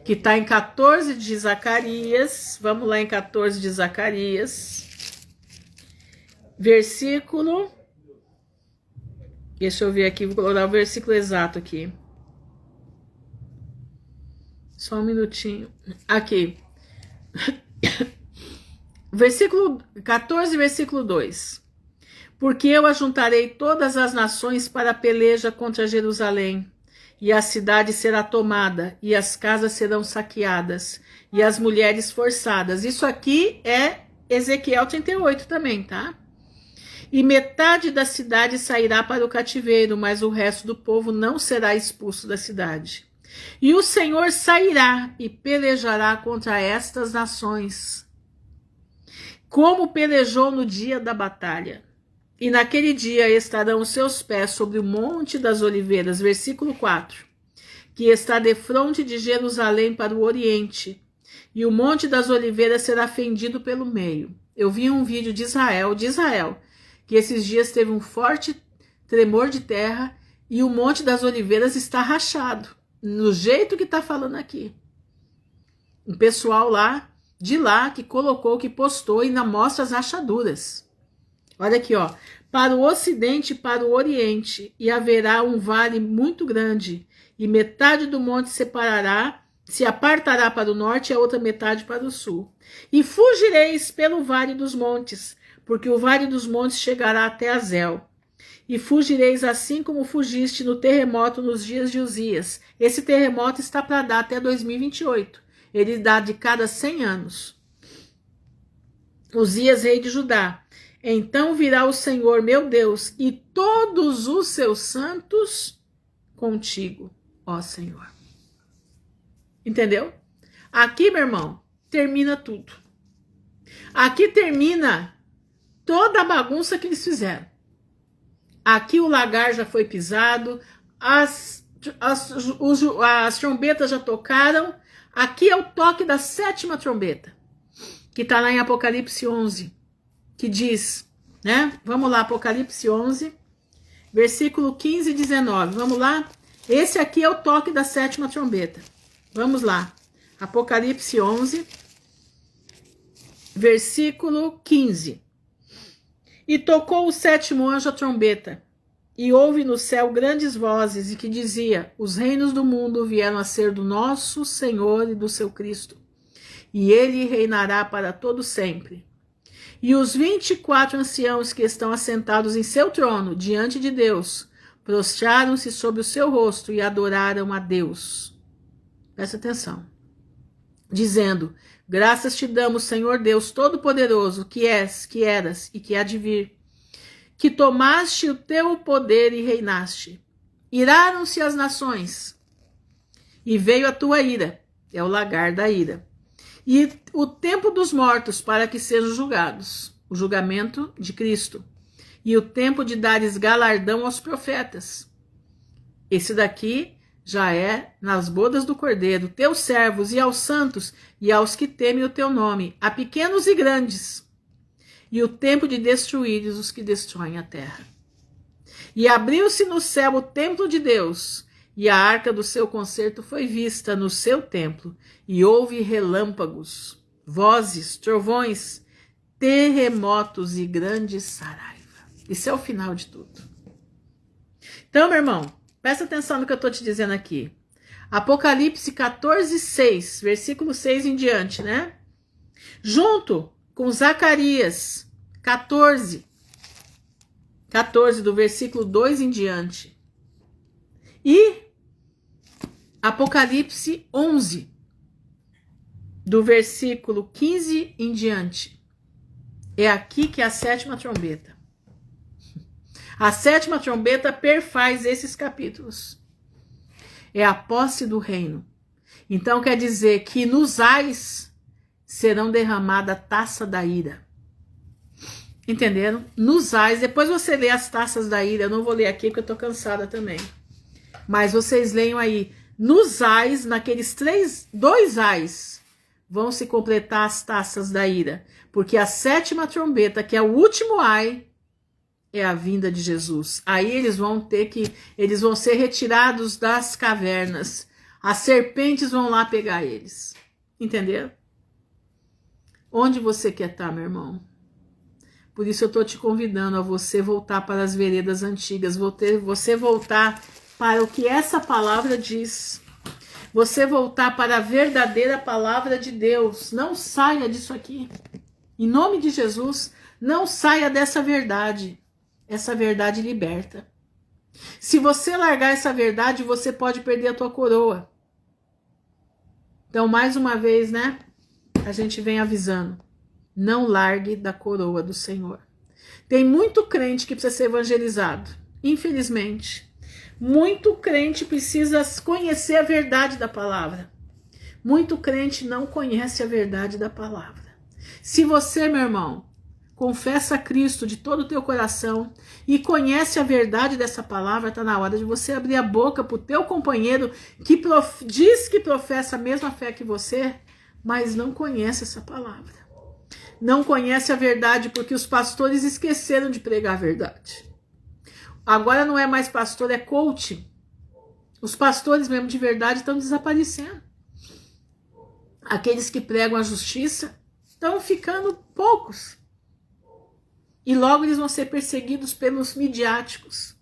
A: Que está em 14 de Zacarias, vamos lá em 14 de Zacarias, versículo, deixa eu ver aqui, vou colocar o versículo exato aqui. Só um minutinho. Aqui. Versículo 14, versículo 2. Porque eu ajuntarei todas as nações para a peleja contra Jerusalém, e a cidade será tomada, e as casas serão saqueadas, e as mulheres forçadas. Isso aqui é Ezequiel 38 também, tá? E metade da cidade sairá para o cativeiro, mas o resto do povo não será expulso da cidade. E o Senhor sairá e pelejará contra estas nações, como pelejou no dia da batalha. E naquele dia estarão os seus pés sobre o Monte das Oliveiras, versículo 4, que está defronte de Jerusalém para o oriente, e o Monte das Oliveiras será fendido pelo meio. Eu vi um vídeo de Israel, que esses dias teve um forte tremor de terra e o Monte das Oliveiras está rachado, no jeito que está falando aqui. Um pessoal lá, de lá, que colocou, que postou e ainda mostra as rachaduras. Olha aqui, ó. Para o ocidente e para o oriente, e haverá um vale muito grande, e metade do monte se apartará para o norte e a outra metade para o sul. E fugireis pelo vale dos montes, porque o vale dos montes chegará até Azel. E fugireis assim como fugiste no terremoto nos dias de Uzias. Esse terremoto está para dar até 2028. Ele dá de cada 100 anos. Uzias, rei de Judá. Então virá o Senhor, meu Deus, e todos os seus santos contigo, ó Senhor. Entendeu? Aqui, meu irmão, termina tudo. Aqui termina toda a bagunça que eles fizeram. Aqui o lagar já foi pisado, as trombetas já tocaram. Aqui é o toque da 7ª trombeta, que está lá em Apocalipse 11, que diz, né? Vamos lá, Apocalipse 11, versículo 15 e 19. Vamos lá? Esse aqui é o toque da 7ª trombeta. Vamos lá. Apocalipse 11, versículo 15. E tocou o 7º anjo a trombeta, e houve no céu grandes vozes, e que dizia: os reinos do mundo vieram a ser do nosso Senhor e do seu Cristo, e ele reinará para todo sempre. E os 24 anciãos que estão assentados em seu trono, diante de Deus, prostraram-se sobre o seu rosto e adoraram a Deus. Presta atenção. Dizendo: graças te damos, Senhor Deus Todo-Poderoso, que és, que eras e que há de vir, que tomaste o teu poder e reinaste. Iraram-se as nações, e veio a tua ira, é o lagar da ira, e o tempo dos mortos para que sejam julgados, o julgamento de Cristo, e o tempo de dares galardão aos profetas. Esse daqui já é nas bodas do Cordeiro, teus servos e aos santos e aos que temem o teu nome, a pequenos e grandes, e o tempo de destruíres os que destroem a terra. E abriu-se no céu o templo de Deus, e a arca do seu concerto foi vista no seu templo, e houve relâmpagos, vozes, trovões, terremotos e grande saraiva. Isso é o final de tudo. Então, meu irmão, presta atenção no que eu estou te dizendo aqui. Apocalipse 14, 6, versículo 6 em diante, né? Junto com Zacarias 14, do versículo 2 em diante. E Apocalipse 11, do versículo 15 em diante. É aqui que é a 7ª trombeta. A 7ª trombeta perfaz esses capítulos. É a posse do reino. Então quer dizer que nos ais serão derramada a taça da ira. Entenderam? Nos ais, depois você lê as taças da ira, eu não vou ler aqui porque eu tô cansada também. Mas vocês leiam aí, nos ais, naqueles 2 ais, vão se completar as taças da ira. Porque a 7ª trombeta, que é o último ai, é a vinda de Jesus. Aí eles vão ser retirados das cavernas. As serpentes vão lá pegar eles. Entenderam? Onde você quer estar, meu irmão? Por isso eu estou te convidando a você voltar para as veredas antigas, você voltar para o que essa palavra diz, você voltar para a verdadeira palavra de Deus. Não saia disso aqui. Em nome de Jesus, não saia dessa verdade. Essa verdade liberta. Se você largar essa verdade, você pode perder a tua coroa. Então, mais uma vez, né? A gente vem avisando. Não largue da coroa do Senhor. Tem muito crente que precisa ser evangelizado. Infelizmente. Muito crente precisa conhecer a verdade da palavra. Muito crente não conhece a verdade da palavra. Se você, meu irmão, confessa a Cristo de todo o teu coração e conhece a verdade dessa palavra, está na hora de você abrir a boca para o teu companheiro que diz que professa a mesma fé que você, mas não conhece essa palavra. Não conhece a verdade porque os pastores esqueceram de pregar a verdade. Agora não é mais pastor, é coach. Os pastores mesmo de verdade estão desaparecendo. Aqueles que pregam a justiça estão ficando poucos. E logo eles vão ser perseguidos pelos midiáticos.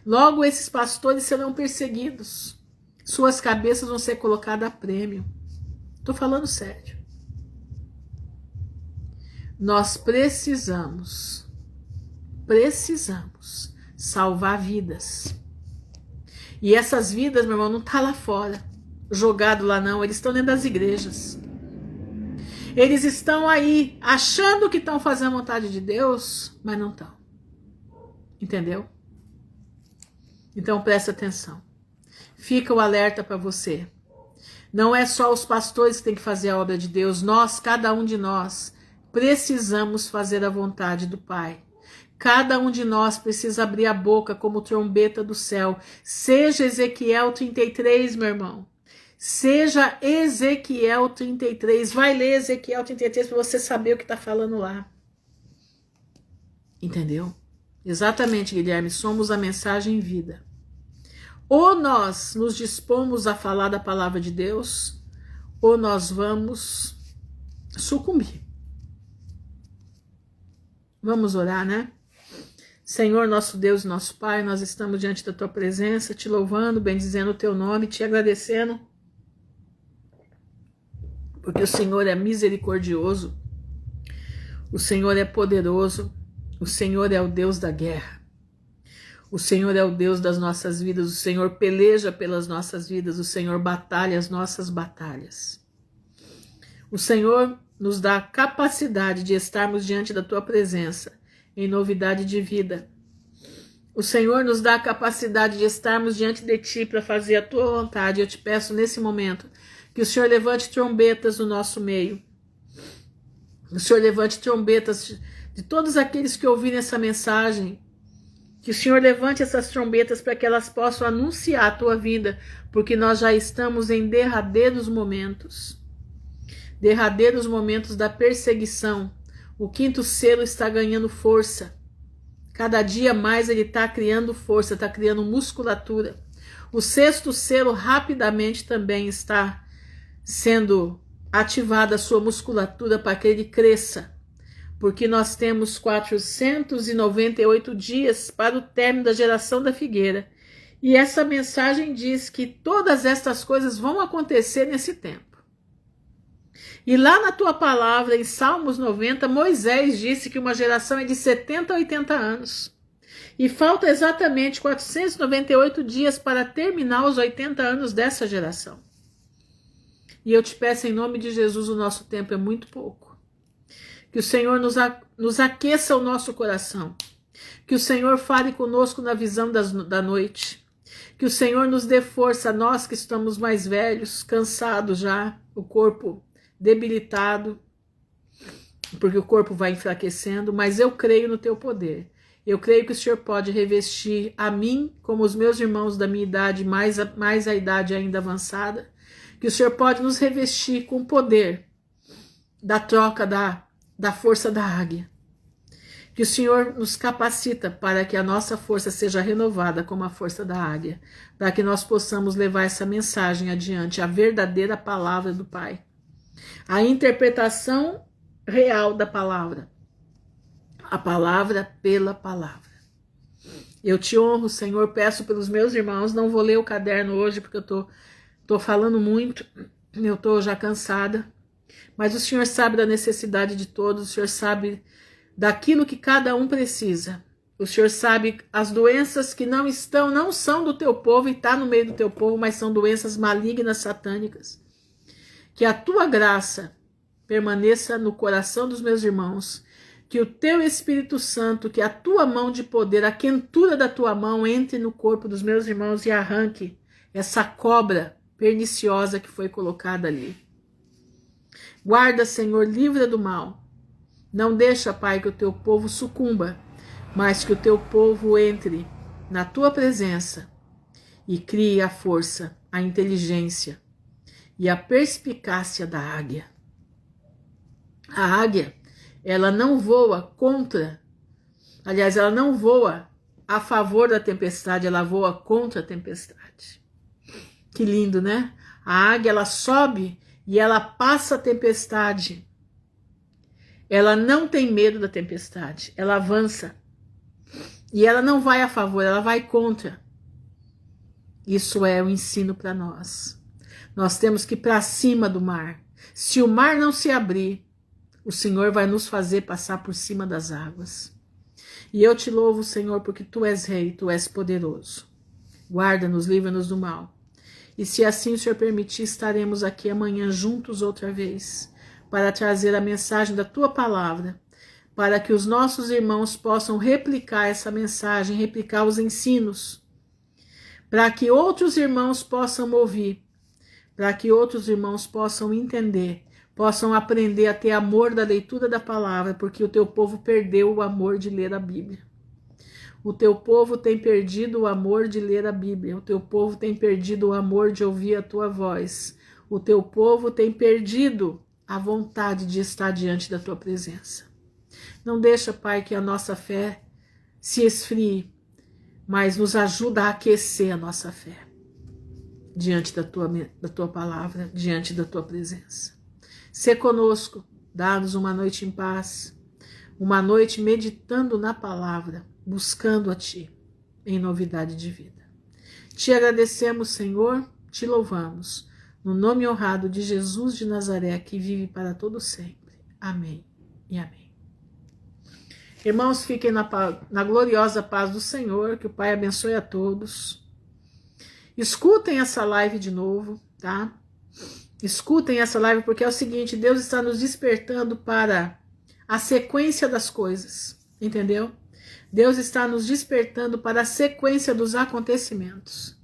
A: Logo esses pastores serão perseguidos. Suas cabeças vão ser colocadas a prêmio. Estou falando sério. Nós precisamos salvar vidas. E essas vidas, meu irmão, não tá lá fora, jogado lá não, eles estão dentro das igrejas. Eles estão aí achando que estão fazendo a vontade de Deus, mas não estão. Entendeu? Então presta atenção. Fica o alerta para você. Não é só os pastores que têm que fazer a obra de Deus, nós, cada um de nós, precisamos fazer a vontade do Pai. Cada um de nós precisa abrir a boca como trombeta do céu. Seja Ezequiel 33, meu irmão. Seja Ezequiel 33. Vai ler Ezequiel 33 para você saber o que está falando lá. Entendeu? Exatamente, Guilherme. Somos a mensagem vida. Ou nós nos dispomos a falar da palavra de Deus, ou nós vamos sucumbir. Vamos orar, né? Senhor, nosso Deus, nosso Pai, nós estamos diante da Tua presença, te louvando, bendizendo o Teu nome, te agradecendo, porque o Senhor é misericordioso, o Senhor é poderoso, o Senhor é o Deus da guerra, o Senhor é o Deus das nossas vidas, o Senhor peleja pelas nossas vidas, o Senhor batalha as nossas batalhas. O Senhor nos dá a capacidade de estarmos diante da Tua presença, em novidade de vida. O Senhor nos dá a capacidade de estarmos diante de Ti para fazer a Tua vontade. Eu te peço nesse momento que o Senhor levante trombetas no nosso meio. O Senhor levante trombetas de todos aqueles que ouvirem essa mensagem. Que o Senhor levante essas trombetas para que elas possam anunciar a Tua vinda, porque nós já estamos em derradeiros momentos. Derradeiros momentos da perseguição. O 5º selo está ganhando força. Cada dia mais ele está criando força, está criando musculatura. O 6º selo rapidamente também está sendo ativada a sua musculatura para que ele cresça. Porque nós temos 498 dias para o término da geração da figueira. E essa mensagem diz que todas estas coisas vão acontecer nesse tempo. E lá na tua palavra, em Salmos 90, Moisés disse que uma geração é de 70 a 80 anos. E falta exatamente 498 dias para terminar os 80 anos dessa geração. E eu te peço em nome de Jesus, o nosso tempo é muito pouco. Que o Senhor nos aqueça o nosso coração. Que o Senhor fale conosco na visão da noite. Que o Senhor nos dê força, nós que estamos mais velhos, cansados já, o corpo debilitado. porque o corpo vai enfraquecendo, mas eu creio no teu poder. Eu creio que o Senhor pode revestir a mim, como os meus irmãos da minha idade, mais a idade ainda avançada, que o Senhor pode nos revestir com o poder da troca da força da águia. Que o Senhor nos capacita para que a nossa força seja renovada como a força da águia, para que nós possamos levar essa mensagem adiante, a verdadeira palavra do Pai. A interpretação real da palavra. A palavra pela palavra. Eu te honro, Senhor, peço pelos meus irmãos, não vou ler o caderno hoje porque eu tô falando muito, eu tô já cansada, mas o Senhor sabe da necessidade de todos, o Senhor sabe daquilo que cada um precisa. O Senhor sabe as doenças que não são do teu povo e tá no meio do teu povo, mas são doenças malignas, satânicas. Que a tua graça permaneça no coração dos meus irmãos, que o teu Espírito Santo, que a tua mão de poder, a quentura da tua mão entre no corpo dos meus irmãos e arranque essa cobra perniciosa que foi colocada ali. Guarda, Senhor, livra do mal. Não deixa, Pai, que o teu povo sucumba, mas que o teu povo entre na tua presença e crie a força, a inteligência e a perspicácia da águia. A águia, ela não voa ela não voa a favor da tempestade, ela voa contra a tempestade. Que lindo, né? A águia, ela sobe e ela passa a tempestade. Ela não tem medo da tempestade, ela avança. E ela não vai a favor, ela vai contra. Isso é o ensino para nós. Nós temos que ir para cima do mar. Se o mar não se abrir, o Senhor vai nos fazer passar por cima das águas. E eu te louvo, Senhor, porque tu és rei, tu és poderoso. Guarda-nos, livra-nos do mal. E se assim o Senhor permitir, estaremos aqui amanhã juntos outra vez, para trazer a mensagem da tua palavra, para que os nossos irmãos possam replicar essa mensagem, replicar os ensinos, para que outros irmãos possam ouvir, para que outros irmãos possam entender, possam aprender a ter amor da leitura da palavra, porque o teu povo perdeu o amor de ler a Bíblia. O teu povo tem perdido o amor de ler a Bíblia, o teu povo tem perdido o amor de ouvir a tua voz, o teu povo tem perdido a vontade de estar diante da tua presença. Não deixa, Pai, que a nossa fé se esfrie, mas nos ajuda a aquecer a nossa fé diante da tua palavra, diante da tua presença. Sê conosco, dá-nos uma noite em paz, uma noite meditando na palavra, buscando a Ti, em novidade de vida. Te agradecemos, Senhor, te louvamos, no nome honrado de Jesus de Nazaré, que vive para todo sempre. Amém e amém. Irmãos, fiquem na gloriosa paz do Senhor, que o Pai abençoe a todos. Escutem essa live de novo, tá? Escutem essa live porque é o seguinte, Deus está nos despertando para a sequência das coisas, entendeu? Deus está nos despertando para a sequência dos acontecimentos.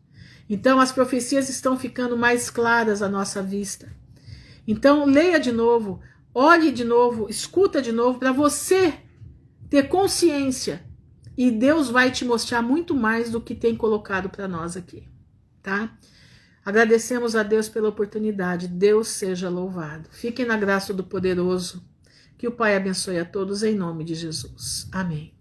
A: Então as profecias estão ficando mais claras à nossa vista. Então leia de novo, olhe de novo, escuta de novo para você ter consciência e Deus vai te mostrar muito mais do que tem colocado para nós aqui, tá? Agradecemos a Deus pela oportunidade, Deus seja louvado. Fiquem na graça do poderoso, que o Pai abençoe a todos em nome de Jesus. Amém.